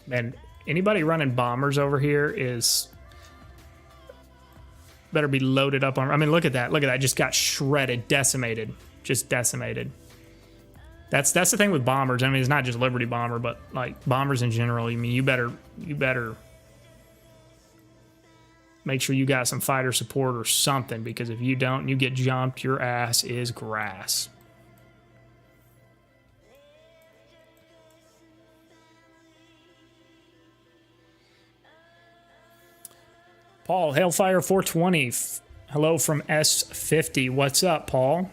Man, anybody running bombers over here better be loaded up on. I mean, look at that. Look at that. Just got shredded, decimated. Just decimated. That's the thing with bombers. I mean, it's not just Liberty Bomber, but like bombers in general. I mean, you better make sure you got some fighter support or something, because if you don't and you get jumped, your ass is grass. Paul, Hailfire 420. Hello from S50. What's up, Paul?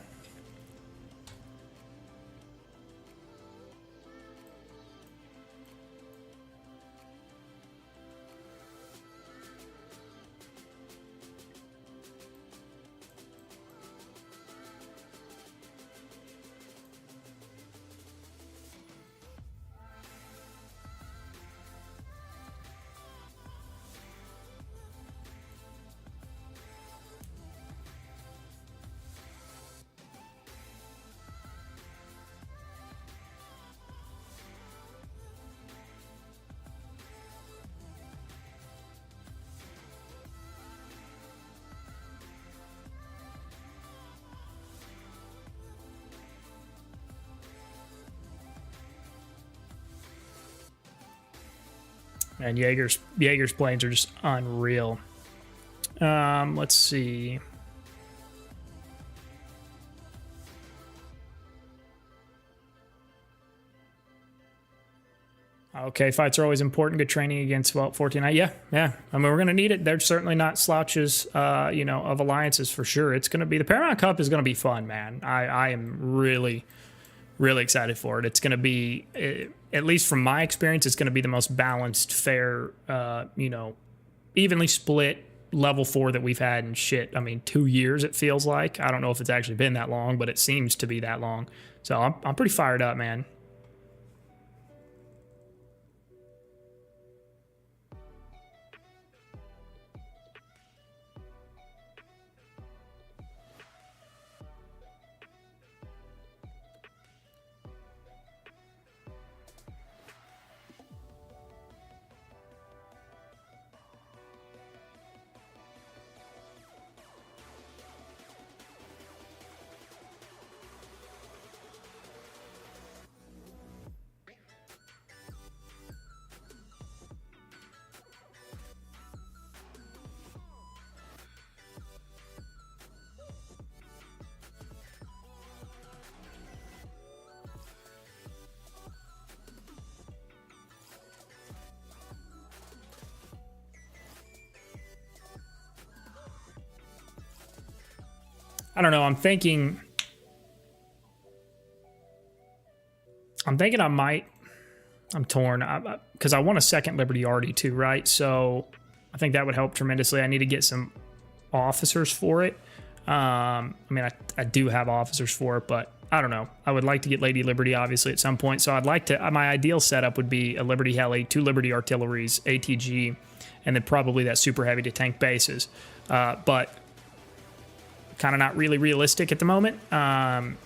And Jaeger's planes are just unreal. Let's see. Okay, fights are always important. Good training against 14. Yeah. I mean, we're gonna need it. They're certainly not slouches, of alliances for sure. It's gonna be, the Paramount Cup is gonna be fun, man. I am really, really excited for it. It's gonna be, at least from my experience, it's gonna be the most balanced, fair, evenly split level 4 that we've had in 2 years. It feels like. I don't know if it's actually been that long, but it seems to be that long. So I'm pretty fired up, man. I don't know. I'm thinking I might. I'm torn because I want a second Liberty already too, right? So I think that would help tremendously. I need to get some officers for it. I mean, I do have officers for it, but I don't know. I would like to get Lady Liberty, obviously, at some point. So I'd like to, my ideal setup would be a Liberty Heli, 2 Liberty Artilleries, ATG, and then probably that super heavy to tank bases. But kind of not really realistic at the moment. And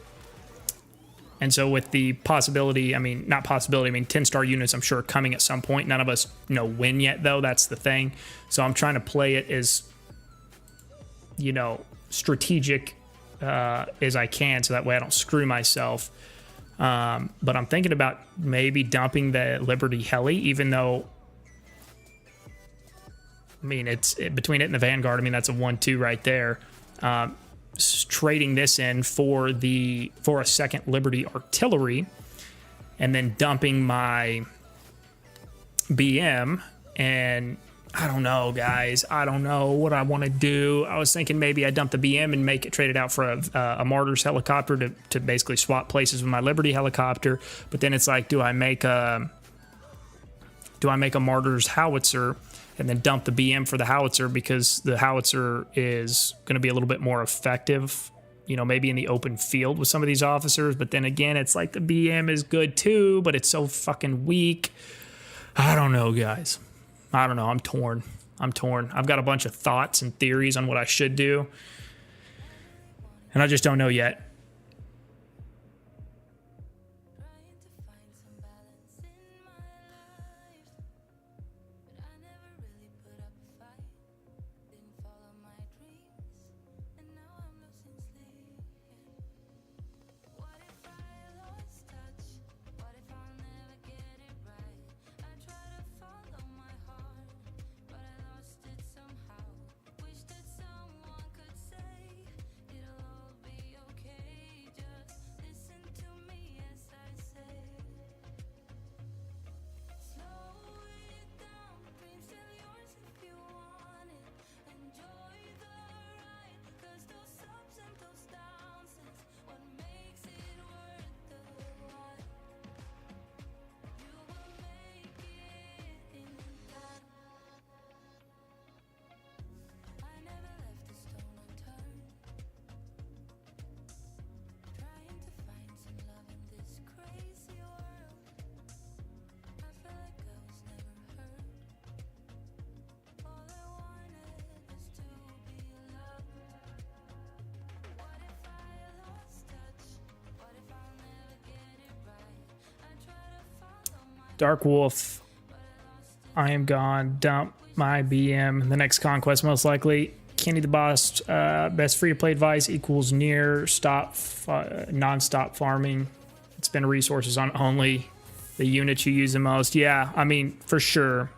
so with the possibility, I mean, not possibility, I mean, 10-star units, I'm sure, are coming at some point. None of us know when yet, though. That's the thing. So I'm trying to play it as, you know, strategic as I can, so that way I don't screw myself. But I'm thinking about maybe dumping the Liberty Heli, even though, I mean, between it and the Vanguard, I mean, that's a 1-2 right there. Trading this in for a second Liberty Artillery, and then dumping my BM. And I don't know, guys. I don't know what I want to do. I was thinking maybe I dump the BM and make it traded out for a Martyrs helicopter to basically swap places with my Liberty helicopter. But then it's like, do I make a Martyrs howitzer and then dump the BM for the howitzer, because the howitzer is going to be a little bit more effective, you know, maybe in the open field with some of these officers. But then again, it's like the BM is good too, but it's so fucking weak. I don't know, guys. I don't know. I'm torn. I've got a bunch of thoughts and theories on what I should do, and I just don't know yet. Dark Wolf, I am gone. Dump my BM. The next conquest, most likely. Kenny the Boss, best free-to-play advice equals non-stop farming. Spend resources on only the units you use the most. Yeah, I mean, for sure.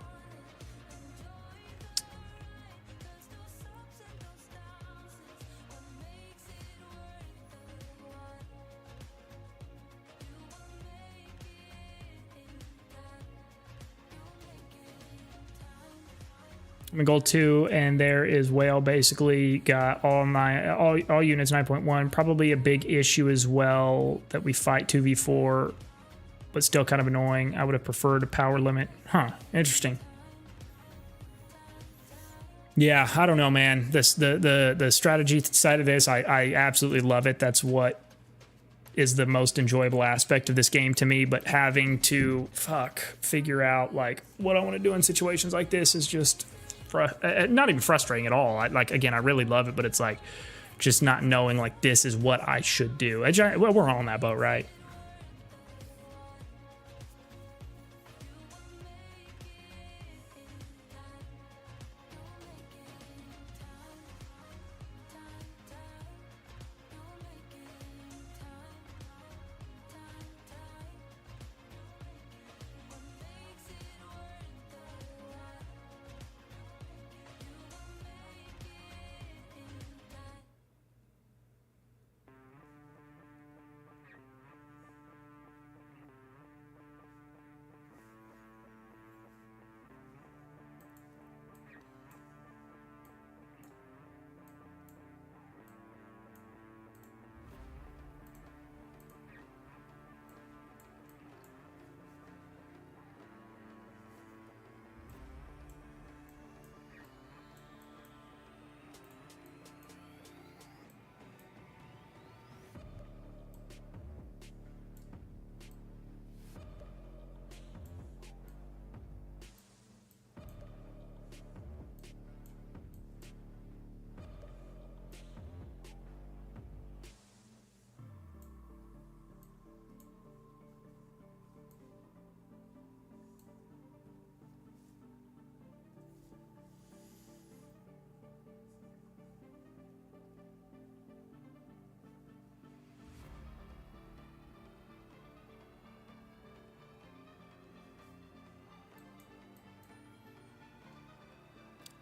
I'm in gold 2, and there is Whale. Basically got all units 9.1. Probably a big issue as well that we fight 2v4, but still kind of annoying. I would have preferred a power limit. Huh, interesting. Yeah, I don't know, man. The strategy side of this, I absolutely love it. That's what is the most enjoyable aspect of this game to me. But having to figure out like what I want to do in situations like this is just not even frustrating at all. Again, I really love it, but it's like just not knowing like this is what I should do. Well, we're all on that boat, right?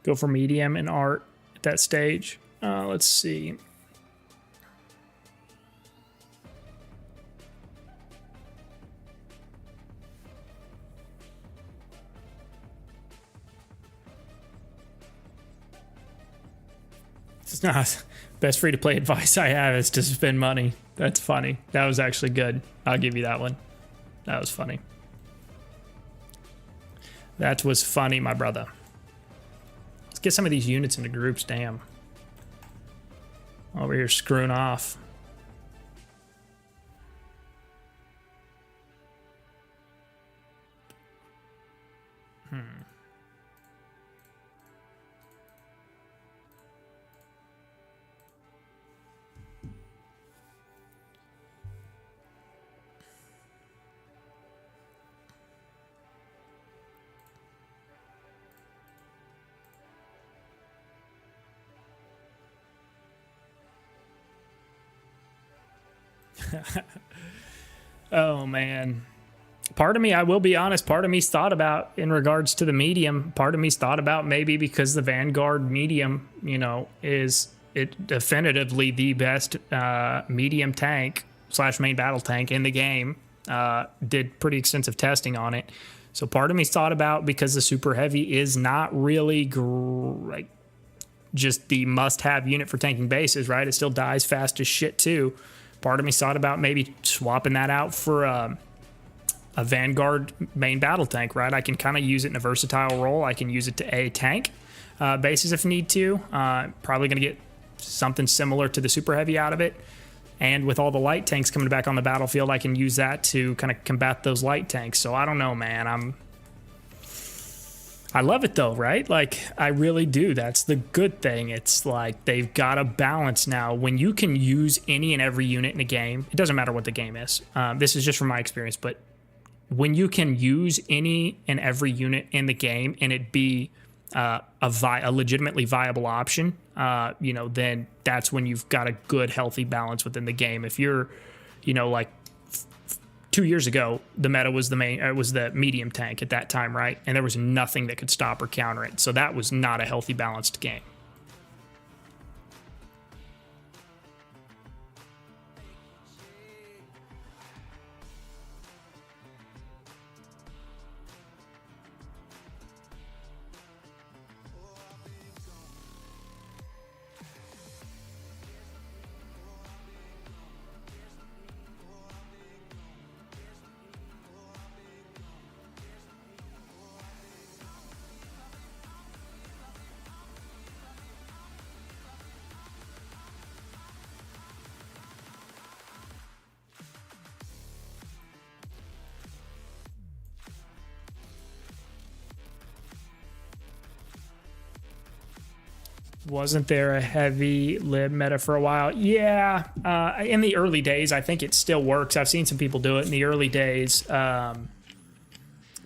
go for medium and art at that stage. Let's see. It's not best free to play advice I have is to spend money. That's funny. That was actually good. I'll give you that one. That was funny. That was funny, my brother. Let's get some of these units into groups. Damn. Over here screwing off. Oh man, part of me, I will be honest, part of me's thought about in regards to the medium, part of me's thought about maybe because the Vanguard medium, you know, is it definitively the best medium tank / main battle tank in the game. Did pretty extensive testing on it, so part of me's thought about, because the super heavy is not really like just the must-have unit for tanking bases, right? It still dies fast as shit too. Part of me thought about maybe swapping that out for a Vanguard main battle tank, right? I can kind of use it in a versatile role. I can use it to tank bases if need to. Probably going to get something similar to the super heavy out of it. And with all the light tanks coming back on the battlefield, I can use that to kind of combat those light tanks. So I don't know, man. I love it though, right? Like, I really do. That's the good thing. It's like they've got a balance now. When you can use any and every unit in a game, it doesn't matter what the game is. This is just from my experience, but when you can use any and every unit in the game and it be a legitimately viable option, you know, then that's when you've got a good, healthy balance within the game. If you're, you know, like 2 years ago, the meta was the medium tank at that time, right? And there was nothing that could stop or counter it. So that was not a healthy, balanced game. Wasn't there a heavy lib meta for a while? Yeah, in the early days, I think it still works. I've seen some people do it in the early days.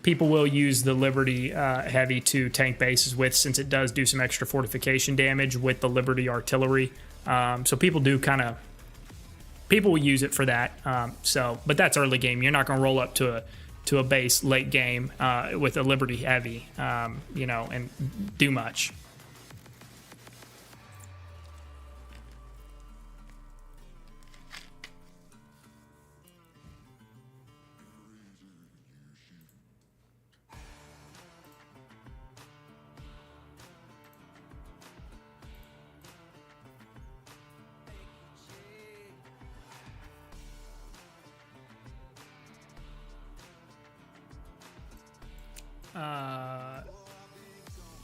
People will use the Liberty heavy to tank bases with, since it does do some extra fortification damage with the Liberty artillery. So people will use it for that. But that's early game. You're not going to roll up to a base late game with a Liberty heavy, you know, and do much.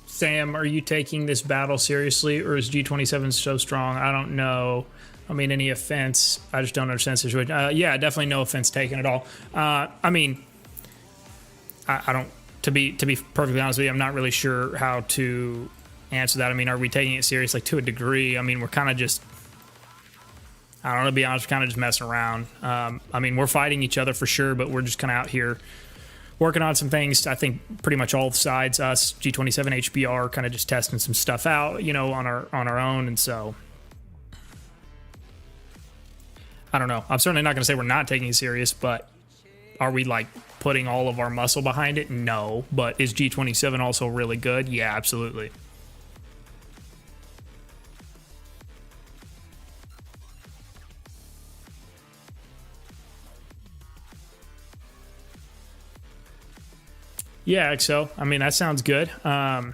Sam, are you taking this battle seriously, or is G27 so strong? I don't know. I mean, any offense. I just don't understand the situation. Yeah, definitely no offense taken at all. I mean, I don't. To be perfectly honest with you, I'm not really sure how to answer that. I mean, are we taking it seriously? Like, to a degree? I mean, we're kind of just. I don't know. To be honest, we're kind of just messing around. I mean, we're fighting each other for sure, but we're just kind of out here working on some things. I think pretty much all sides, us, G27, HBR, kind of just testing some stuff out, you know, on our own. And so, I don't know. I'm certainly not going to say we're not taking it serious, but are we like putting all of our muscle behind it? No. But is G27 also really good? Yeah, absolutely. Yeah, so I mean that sounds good. I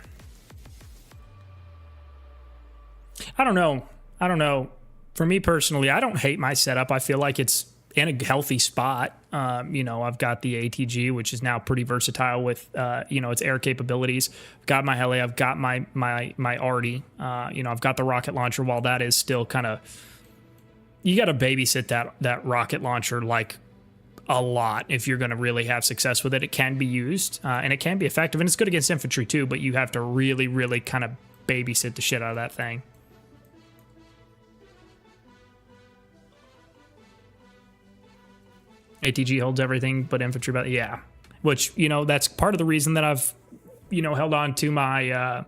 don't know. I don't know. For me personally, I don't hate my setup. I feel like it's in a healthy spot. You know, I've got the ATG, which is now pretty versatile with you know, its air capabilities. I've got my heli. I've got my arty. You know, I've got the rocket launcher. While that is still kind of, you got to babysit that rocket launcher like a lot if you're going to really have success with it. It can be used and it can be effective, and it's good against infantry too. But you have to really kind of babysit the shit out of that thing. ATG holds everything but infantry, but yeah. Which, you know, that's part of the reason that I've, you know, held on to my,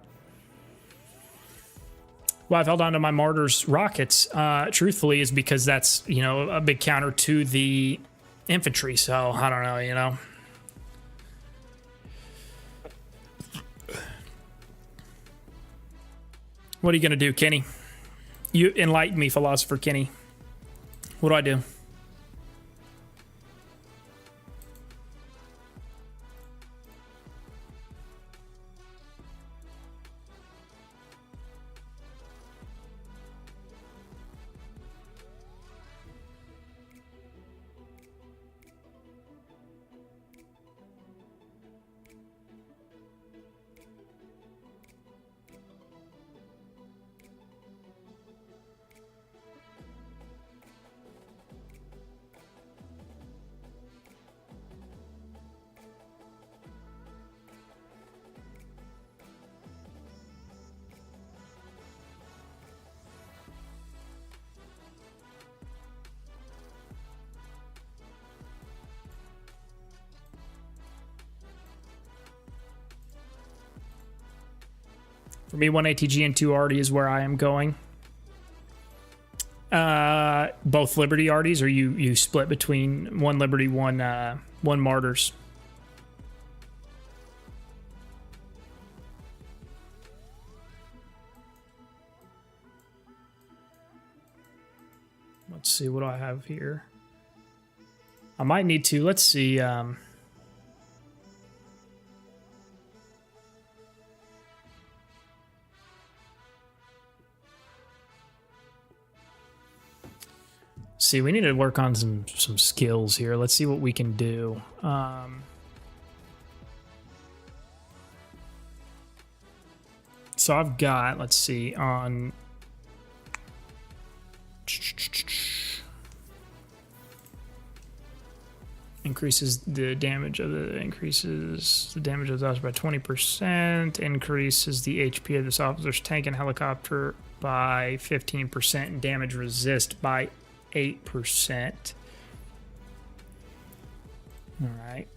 I've held on to my Martyrs rockets, truthfully, is because that's, you know, a big counter to the infantry. So, I don't know, you know. What are you going to do, Kenny? You enlighten me, Philosopher Kenny. What do I do? For me, 1 ATG and 2 Arty is where I am going. Both Liberty Arties, or you split between 1 Liberty, 1 Martyrs? Let's see, what do I have here? I might need to, let's see, see, we need to work on some skills here. Let's see what we can do. So I've got, let's see, on increases the damage of the officer by 20%, increases the HP of this officer's tank and helicopter by 15%, and damage resist by 8%. All right.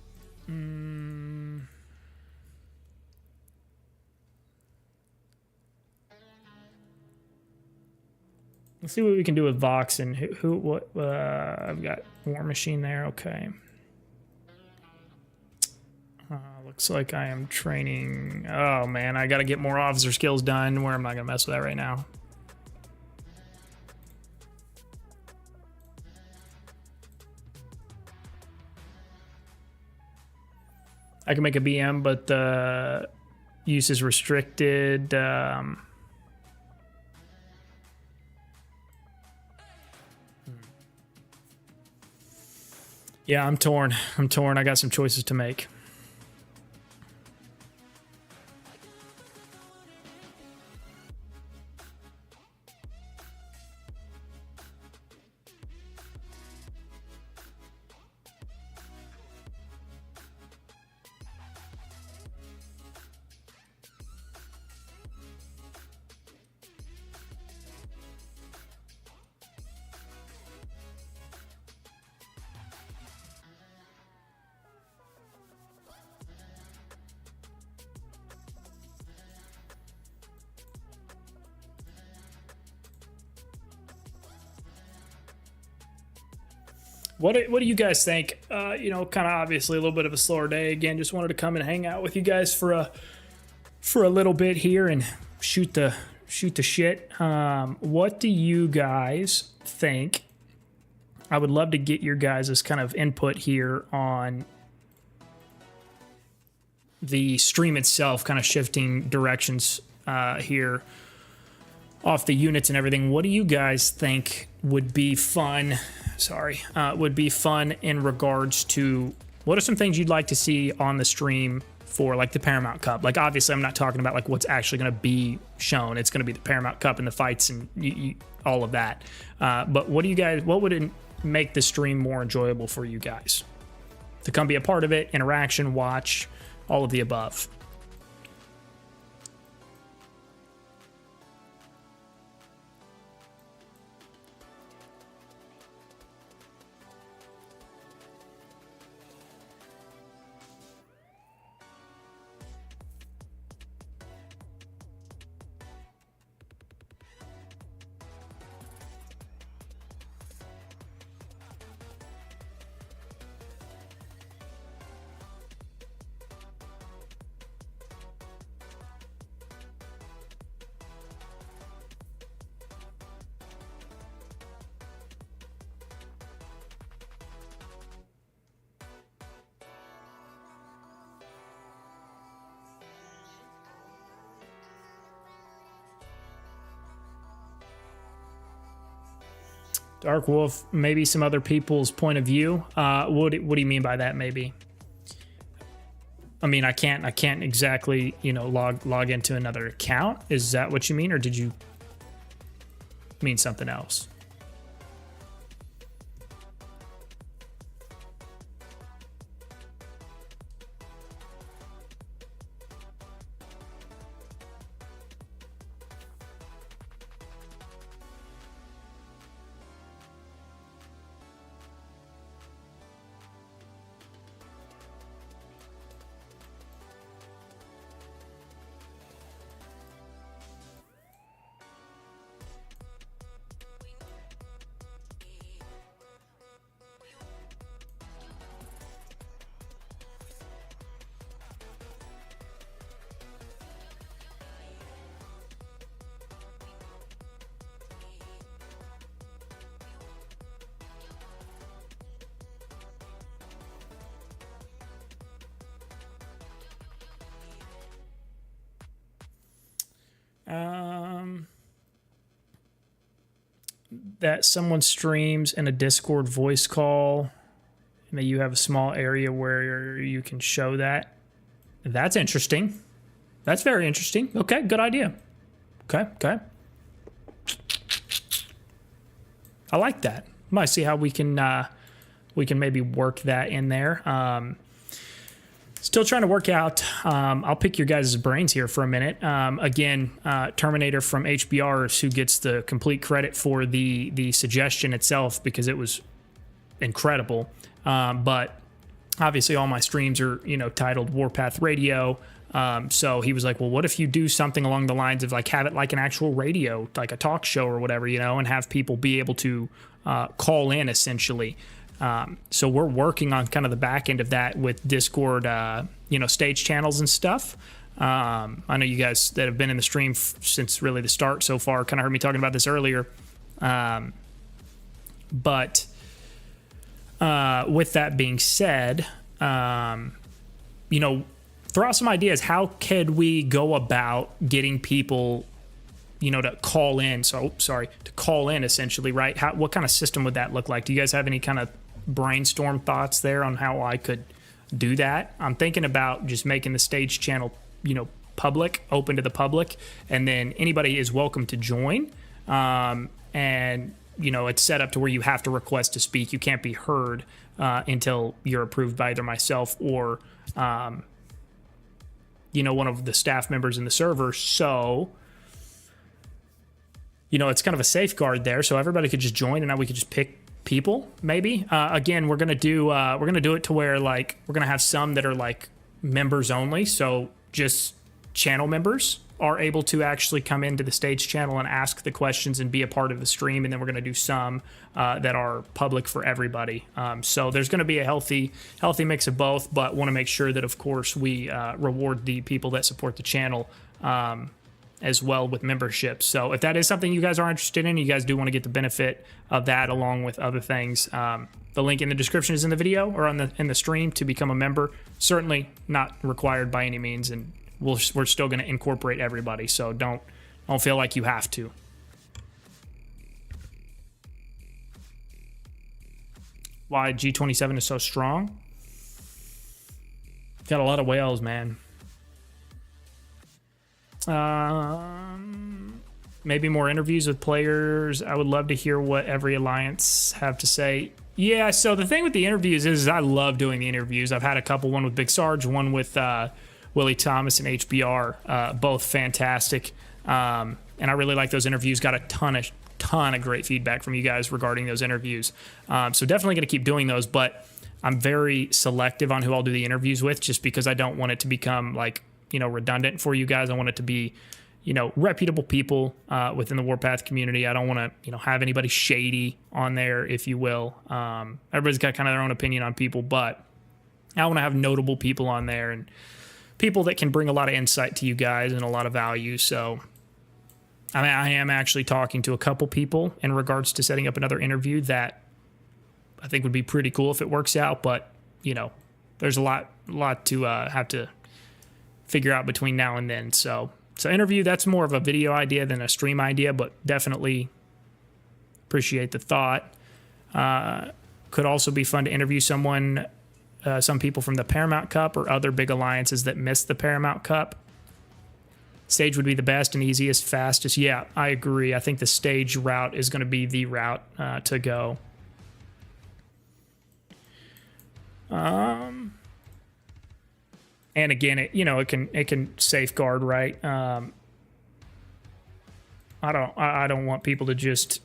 Let's see what we can do with Vox and what I've got War Machine there. Okay. Looks like I am training. Oh man, I got to get more officer skills done. Where am I gonna mess with that right now? I can make a BM, but the use is restricted. Yeah, I'm torn. I got some choices to make. What do you guys think? You know, kind of obviously a little bit of a slower day. Again, just wanted to come and hang out with you guys for a little bit here and shoot the shit. What do you guys think? I would love to get your guys' kind of input here on the stream itself, kind of shifting directions here off the units and everything, what do you guys think would be fun? Would be fun in regards to what are some things you'd like to see on the stream for like the Paramount Cup? Like, obviously, I'm not talking about like what's actually going to be shown. It's going to be the Paramount Cup and the fights and all of that. But what would it make the stream more enjoyable for you guys to come be a part of it, interaction, watch, all of the above? Dark Wolf, maybe some other people's point of view. What do you mean by that? Maybe. I mean, I can't exactly, log into another account. Is that what you mean, or did you mean something else? That someone streams in a Discord voice call and that you have a small area where you can show that. That's interesting. That's very interesting. Okay, good idea. Okay. I like that. Might see how we can maybe work that in there. Still trying to work out. I'll pick your guys' brains here for a minute. Again, Terminator from HBR is who gets the complete credit for the suggestion itself because it was incredible. But obviously, all my streams are titled Warpath Radio. So he was like, well, what if you do something along the lines of like have it like an actual radio, like a talk show or whatever, and have people be able to call in essentially. So we're working on kind of the back end of that with Discord, stage channels and stuff. I know you guys that have been in the stream since really the start so far kind of heard me talking about this earlier. But with that being said, throw out some ideas. How could we go about getting people, to call in? To call in essentially, right? What kind of system would that look like? Do you guys have any kind of brainstorm thoughts there on how I could do that? I'm thinking about just making the stage channel, public, open to the public, and then anybody is welcome to join. And it's set up to where you have to request to speak. You can't be heard until you're approved by either myself or one of the staff members in the server. So it's kind of a safeguard there, so everybody could just join and now we could just pick people maybe. Again, we're gonna do it to where like we're gonna have some that are like members only, so just channel members are able to actually come into the stage channel and ask the questions and be a part of the stream, and then we're gonna do some that are public for everybody. So there's gonna be a healthy mix of both, but want to make sure that of course we reward the people that support the channel. as well with memberships. So if that is something you guys are interested in, you guys do want to get the benefit of that along with other things, the link in the description is in the video or in the stream to become a member. Certainly not required by any means, and we're still going to incorporate everybody, so don't feel like you have to. Why G27 is so strong? Got a lot of whales, man. Maybe more interviews with players. I would love to hear what every alliance have to say. Yeah, so the thing with the interviews is I love doing the interviews. I've had a couple, one with Big Sarge, one with Willie Thomas and HBR, both fantastic. And I really like those interviews. Got a ton of great feedback from you guys regarding those interviews. So definitely going to keep doing those, but I'm very selective on who I'll do the interviews with, just because I don't want it to become like, redundant for you guys. I want it to be, reputable people within the Warpath community. I don't want to, have anybody shady on there, if you will. Everybody's got kind of their own opinion on people, but I want to have notable people on there and people that can bring a lot of insight to you guys and a lot of value. So, I am actually talking to a couple people in regards to setting up another interview that I think would be pretty cool if it works out. But, there's a lot to have to figure out between now and then. So interview, that's more of a video idea than a stream idea, but definitely appreciate the thought. Could also be fun to interview some people from the Paramount Cup or other big alliances that missed the Paramount Cup. Stage would be the best and easiest, fastest. Yeah, I agree. I think the stage route is going to be the route to go. And again, it can safeguard, right? I don't want people to just,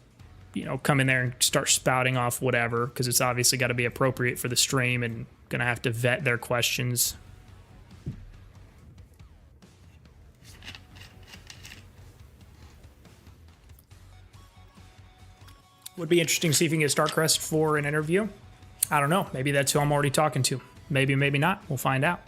come in there and start spouting off whatever, because it's obviously got to be appropriate for the stream and gonna have to vet their questions. Would be interesting to see if you can get Starcrest for an interview. I don't know. Maybe that's who I'm already talking to. Maybe not. We'll find out.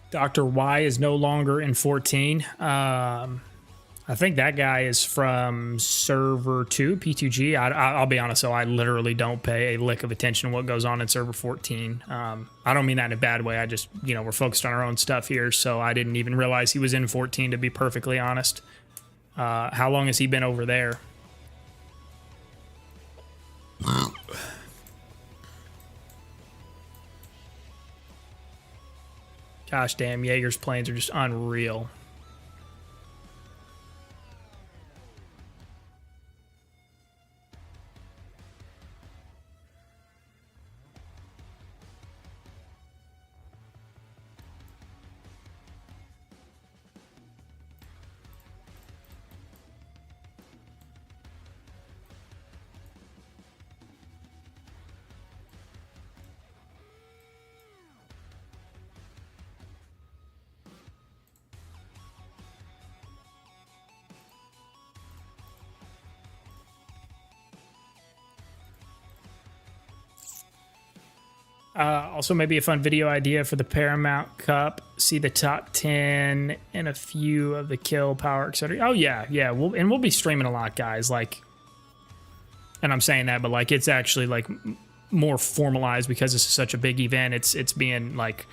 Dr. Y is no longer in 14. I think that guy is from Server 2, P2G. I'll be honest, so I literally don't pay a lick of attention to what goes on in Server 14. I don't mean that in a bad way. I just, we're focused on our own stuff here, so I didn't even realize he was in 14, to be perfectly honest. How long has he been over there? Gosh damn, Jaeger's planes are just unreal. Also, maybe a fun video idea for the Paramount Cup. See the top 10 and a few of the kill, power, etc. Oh, yeah. We'll be streaming a lot, guys. Like, and I'm saying that, but like, it's actually like more formalized because this is such a big event. It's being like,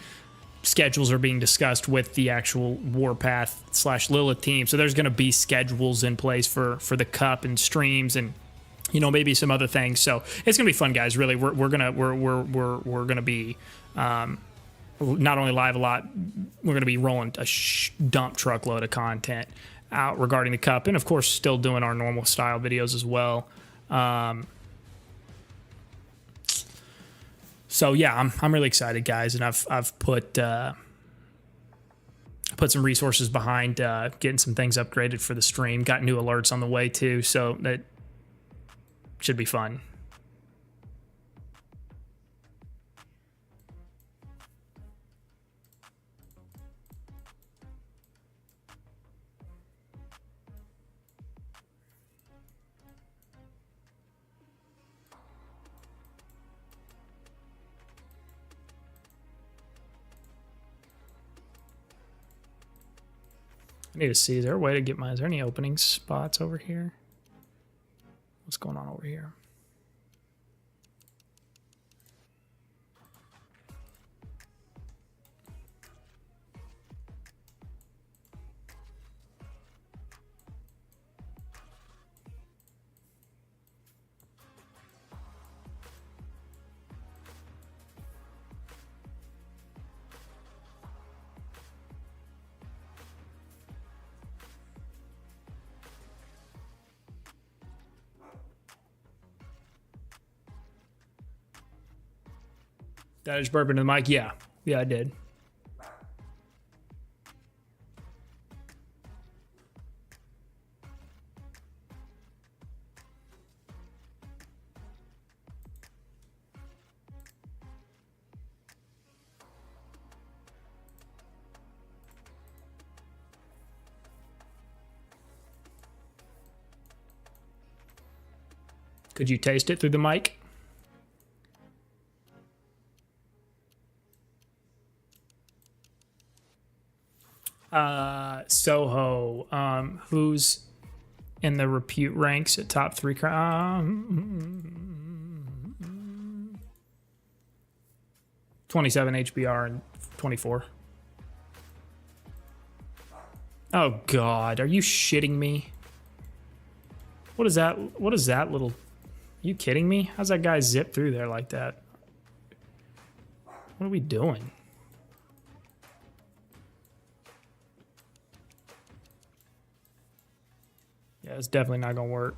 schedules are being discussed with the actual Warpath / Lilith team. So there's going to be schedules in place for the Cup and streams, and you know, maybe some other things. So it's gonna be fun, guys. Really, we're gonna be not only live a lot, we're gonna be rolling a dump truckload of content out regarding the Cup, and of course, still doing our normal style videos as well. So yeah, I'm really excited, guys, and I've put some resources behind getting some things upgraded for the stream. Got new alerts on the way too, so that should be fun. I need to see, is there a way to get is there any opening spots over here? What's going on over here? That is burping in the mic? Yeah. Yeah, I did. Could you taste it through the mic? Soho, who's in the repute ranks at top 3? 27 HBR and 24. Oh God, are you shitting me? What is that? What is that little? Are you kidding me? How's that guy zip through there like that? What are we doing? Yeah, it's definitely not gonna work.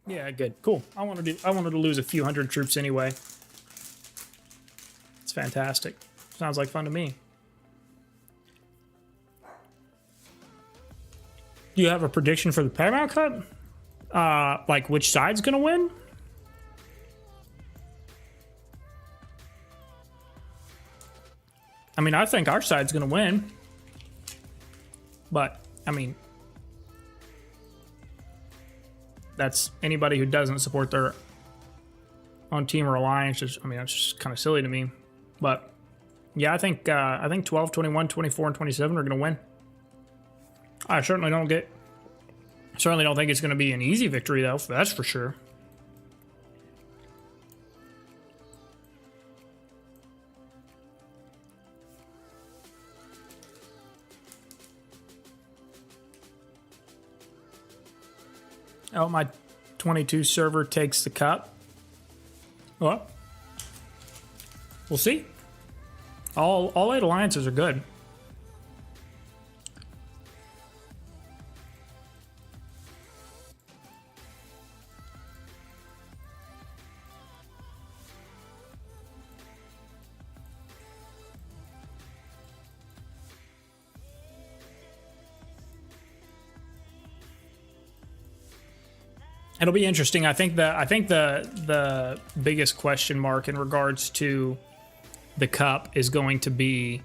Yeah, good, cool. I wanted to lose a few hundred troops anyway. It's fantastic. Sounds like fun to me. Do you have a prediction for the Paramount Cup? Like which side's gonna win? I mean, I think our side's gonna win. But, I mean, that's anybody who doesn't support their own team or alliance. I mean, that's just kind of silly to me. But yeah, I think 12, 21, 24, and 27 are going to win. I certainly don't think it's going to be an easy victory, though. That's for sure. Oh, my 22 server takes the cup. Well, we'll see. All 8 alliances are good. It'll be interesting. I think the biggest question mark in regards to the cup is going to be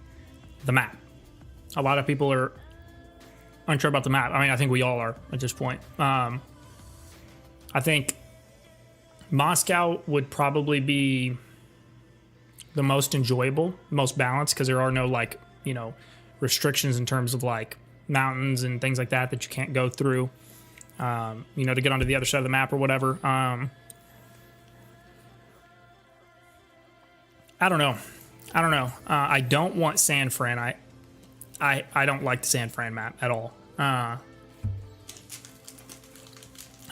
the map. A lot of people are unsure about the map. I mean, I think we all are at this point. I think Moscow would probably be the most enjoyable, most balanced, because there are no like, you know, restrictions in terms of like mountains and things like that you can't go through, you know, to get onto the other side of the map or whatever. I don't know. I don't want San Fran. I don't like the San Fran map at all. And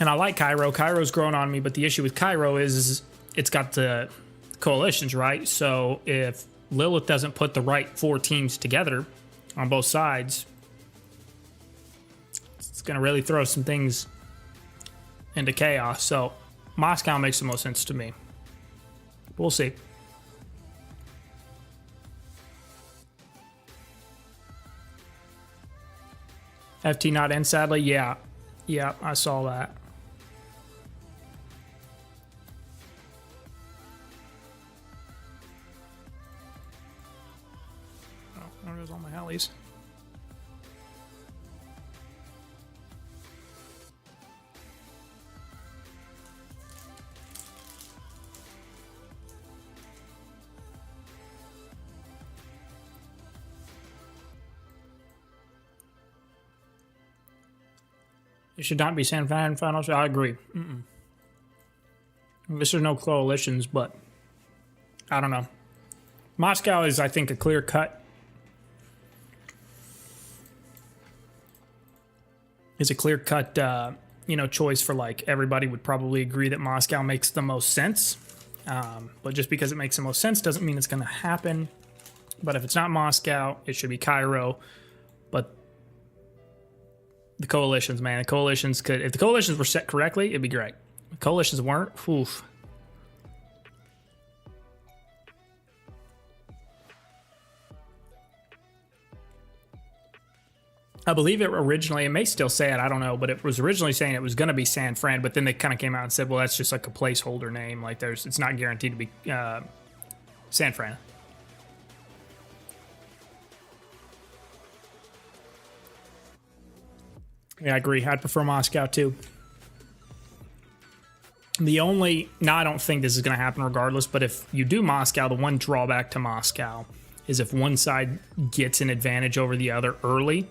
I like Cairo. Cairo's growing on me, but the issue with Cairo is it's got the coalitions, right? So if Lilith doesn't put the right 4 teams together on both sides, it's going to really throw some things into chaos. So Moscow makes the most sense to me. We'll see. FT not in, sadly. Yeah, I saw that. Oh, there goes all my helis. It should not be San Fran finals. I agree. This is no coalitions, but I don't know. Moscow is, I think, a clear cut. Is a clear cut, you know, choice for like everybody would probably agree that Moscow makes the most sense. But just because it makes the most sense doesn't mean it's going to happen. But if it's not Moscow, it should be Cairo. But the coalitions, man, if the coalitions were set correctly, it'd be great. The coalitions weren't, oof. I believe it originally, it may still say it, I don't know, but it was originally saying it was going to be San Fran, but then they kind of came out and said, well, that's just like a placeholder name. Like it's not guaranteed to be San Fran. Yeah, I agree. I'd prefer Moscow too. I don't think this is going to happen regardless, but if you do Moscow, the one drawback to Moscow is if one side gets an advantage over the other early,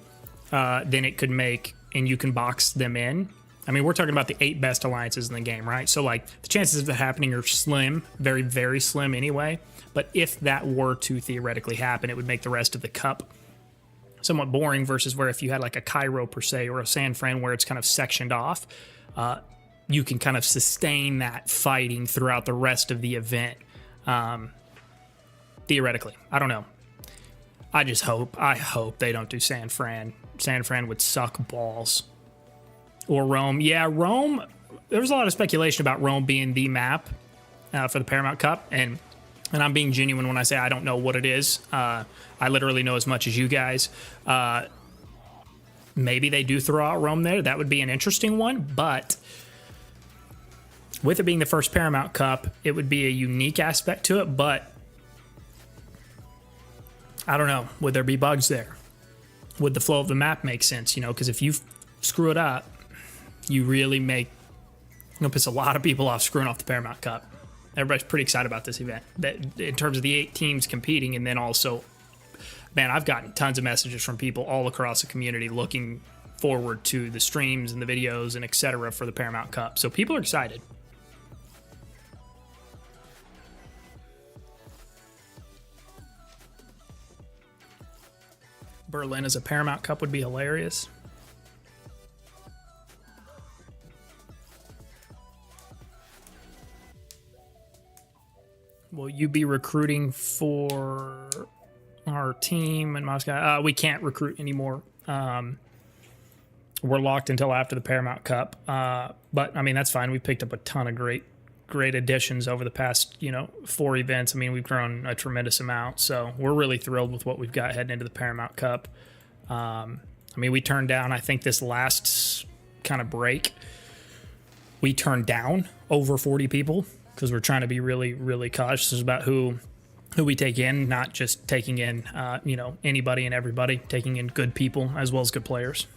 then it could make, and you can box them in. I mean, we're talking about the 8 best alliances in the game, right? So, like, the chances of that happening are slim, very, very slim anyway. But if that were to theoretically happen, it would make the rest of the cup somewhat boring versus where if you had like a Cairo per se or a San Fran where it's kind of sectioned off, you can kind of sustain that fighting throughout the rest of the event. Theoretically, I don't know. I hope they don't do San Fran. San Fran would suck balls. Or Rome. Yeah, Rome, there was a lot of speculation about Rome being the map for the Paramount Cup, and I'm being genuine when I say I don't know what it is. I literally know as much as you guys. Maybe they do throw out Rome there. That would be an interesting one. But with it being the first Paramount Cup, it would be a unique aspect to it. But I don't know. Would there be bugs there? Would the flow of the map make sense? You know, because if you screw it up, you really make... You're going to piss a lot of people off screwing off the Paramount Cup. Everybody's pretty excited about this event that in terms of the 8 teams competing, and then also, man, I've gotten tons of messages from people all across the community looking forward to the streams and the videos and etc. for the Paramount Cup. So people are excited. Berlin as a Paramount Cup would be hilarious. Will you be recruiting for our team in Moscow? We can't recruit anymore. We're locked until after the Paramount Cup. But, I mean, that's fine. We picked up a ton of great additions over the past, 4 events. I mean, we've grown a tremendous amount. So we're really thrilled with what we've got heading into the Paramount Cup. I mean, we turned down, I think this last kind of break, we turned down over 40 people. Because we're trying to be really, really cautious about who we take in, not just taking in, anybody and everybody, taking in good people as well as good players.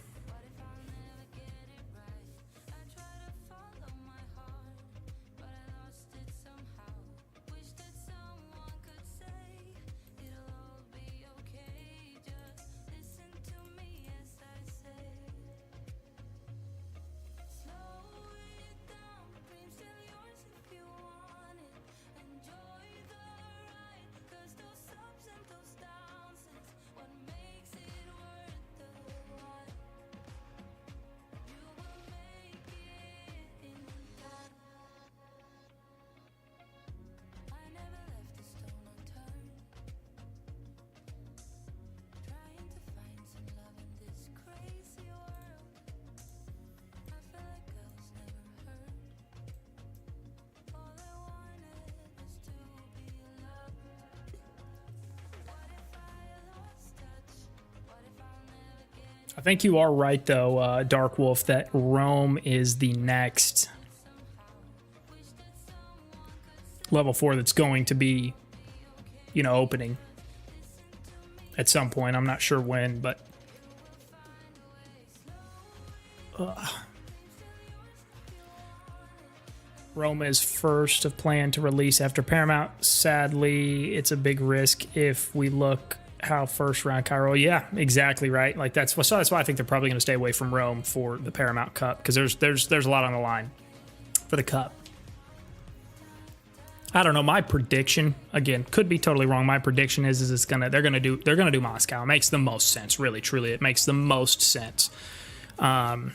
I think you are right, though, Dark Wolf, that Rome is the next level 4 that's going to be, you know, opening at some point. I'm not sure when, but Rome is first of plan to release after Paramount. Sadly, it's a big risk if we look how first round Cairo. Yeah, exactly right. Like that's why I think they're probably going to stay away from Rome for the Paramount Cup, because there's a lot on the line for the Cup. I don't know. My prediction, again, could be totally wrong. My prediction is they're gonna do Moscow. It makes the most sense, really, truly. It makes the most sense. And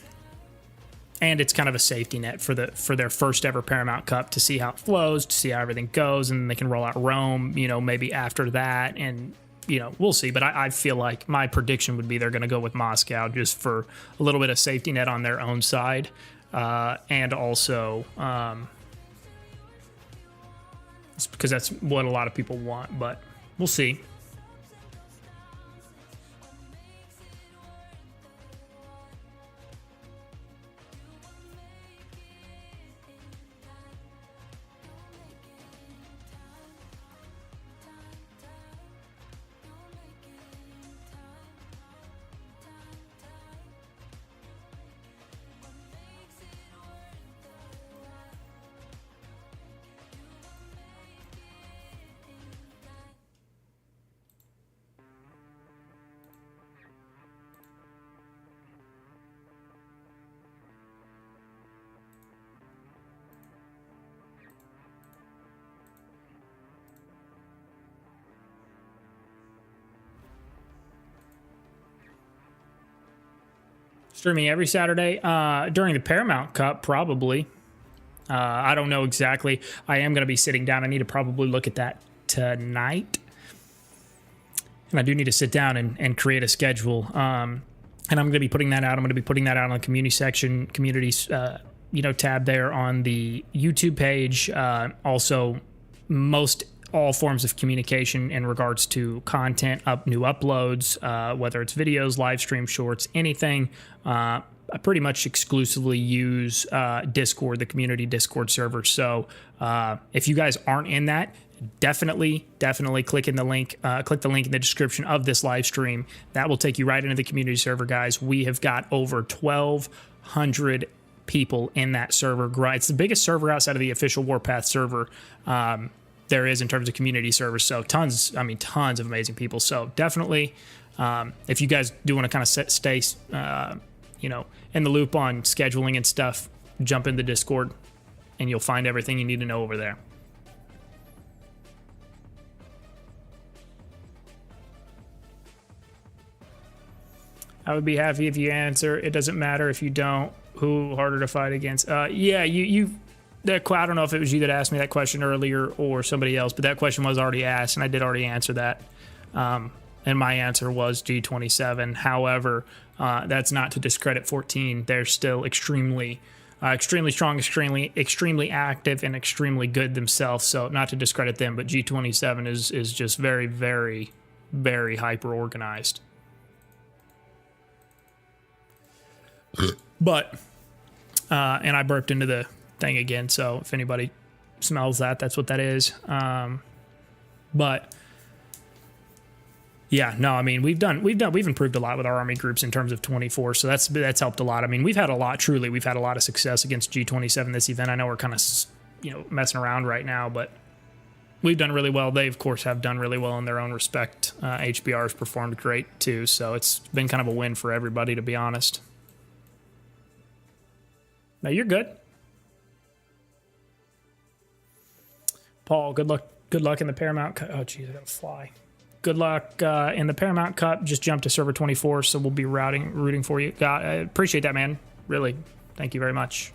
it's kind of a safety net for their first ever Paramount Cup, to see how it flows, to see how everything goes, and they can roll out Rome, you know, maybe after that, and you know, we'll see. But I feel like my prediction would be they're going to go with Moscow just for a little bit of safety net on their own side, and also it's because that's what a lot of people want. But we'll see. Streaming every Saturday during the Paramount Cup, probably. I don't know exactly. I am going to be sitting down. I need to probably look at that tonight. And I do need to sit down and create a schedule. And I'm going to be putting that out. I'm going to be putting that out on the community section, communities, tab there on the YouTube page. Also, all forms of communication in regards to content, new uploads, whether it's videos, live stream, shorts, anything. I pretty much exclusively use Discord, the community Discord server. So if you guys aren't in that, definitely click the link in the description of this live stream. That will take you right into the community server, guys. We have got over 1,200 people in that server. It's the biggest server outside of the official Warpath server there is in terms of community servers. So tons of amazing people. So definitely, if you guys do want to kind of stay, in the loop on scheduling and stuff, jump in the Discord and you'll find everything you need to know over there. I would be happy if you answer. It doesn't matter if you don't. Who harder to fight against? I don't know if it was you that asked me that question earlier or somebody else, but that question was already asked, and I did already answer that. And my answer was G27. However, that's not to discredit 14. They're still extremely strong, extremely active, and extremely good themselves. So not to discredit them, but G27 is just very, very, very hyper organized. But and I burped into the thing again, so if anybody smells that, that's what that is. But yeah, no, I mean, we've improved a lot with our army groups in terms of 24, so that's helped a lot. I mean, we've had a lot of success against G27 this event. I know we're kind of messing around right now, but we've done really well. They of course have done really well in their own respect. HBR has performed great too, so it's been kind of a win for everybody, to be honest. No, you're good. Paul, good luck in the Paramount Cup. Oh, geez, I gotta fly. Good luck in the Paramount Cup. Just jumped to server 24, so we'll be rooting for you. I appreciate that, man. Really, thank you very much.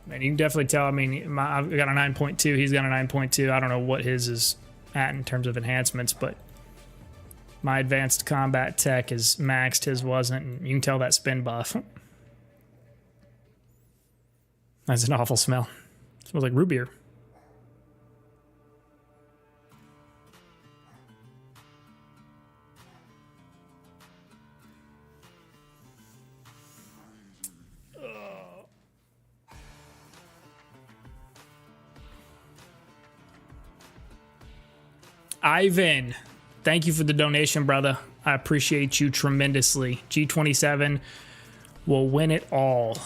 Man, you can definitely tell. I mean, I've got a 9.2. He's got a 9.2. I don't know what his is at in terms of enhancements, but My advanced combat tech is maxed, his wasn't, and you can tell that spin buff. That's an awful smell. It smells like root beer. Ivan, thank you for the donation, brother. I appreciate you tremendously. G27 will win it all.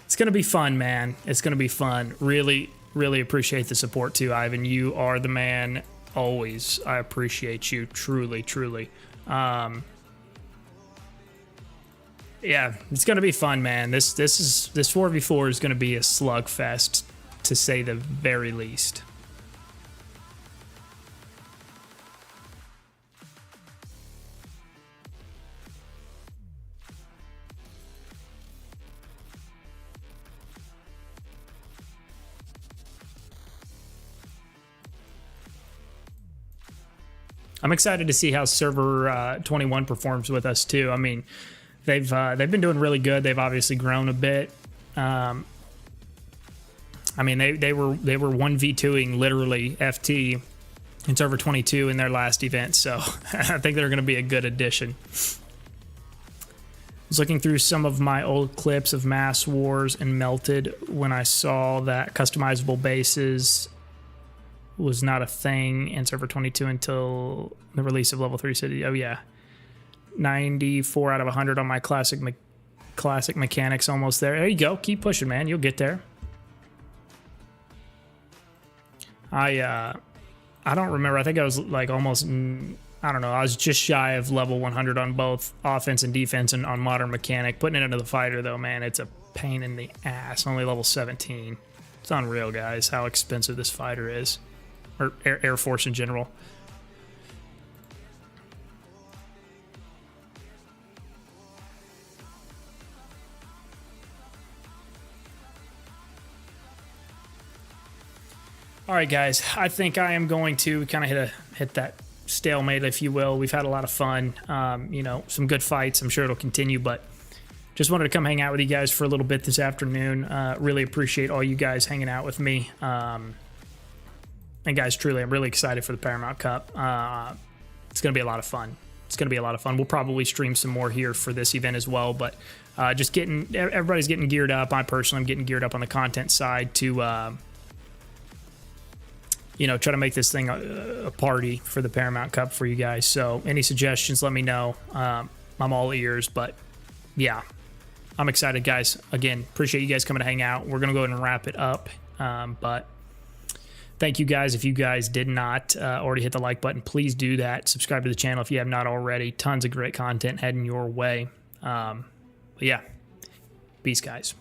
It's going to be fun, man. It's going to be fun. Really, really appreciate the support too, Ivan. You are the man always. I appreciate you. Truly, truly. Yeah, it's going to be fun, man. This 4v4 is going to be a slugfest, to say the very least. I'm excited to see how server 21 performs with us too. I mean, they've been doing really good. They've obviously grown a bit. I mean, they were 1v2ing literally FT in server 22 in their last event, so I think they're going to be a good addition. I was looking through some of my old clips of Mass Wars and melted when I saw that customizable bases was not a thing in server 22 until the release of level 3 city. Oh yeah, 94 out of 100 on my classic mechanics, almost there. There you go. Keep pushing, man. You'll get there. I don't remember. I think I was like almost, I don't know. I was just shy of level 100 on both offense and defense and on modern mechanic. Putting it into the fighter though, man, it's a pain in the ass. Only level 17. It's unreal, guys, how expensive this fighter is. Or Air Force in general. All right, guys. I think I am going to kind of hit that stalemate, if you will. We've had a lot of fun. You know, some good fights. I'm sure it'll continue, but just wanted to come hang out with you guys for a little bit this afternoon. Really appreciate all you guys hanging out with me. And guys, truly, I'm really excited for the Paramount Cup. It's going to be a lot of fun. It's going to be a lot of fun. We'll probably stream some more here for this event as well, but just everybody's getting geared up. I personally am getting geared up on the content side to, you know, try to make this thing a party for the Paramount Cup for you guys. So any suggestions, let me know. I'm all ears, but yeah, I'm excited, guys. Again, appreciate you guys coming to hang out. We're going to go ahead and wrap it up, but thank you guys. If you guys did not already hit the like button, please do that. Subscribe to the channel if you have not already. Tons of great content heading your way. But yeah, peace, guys.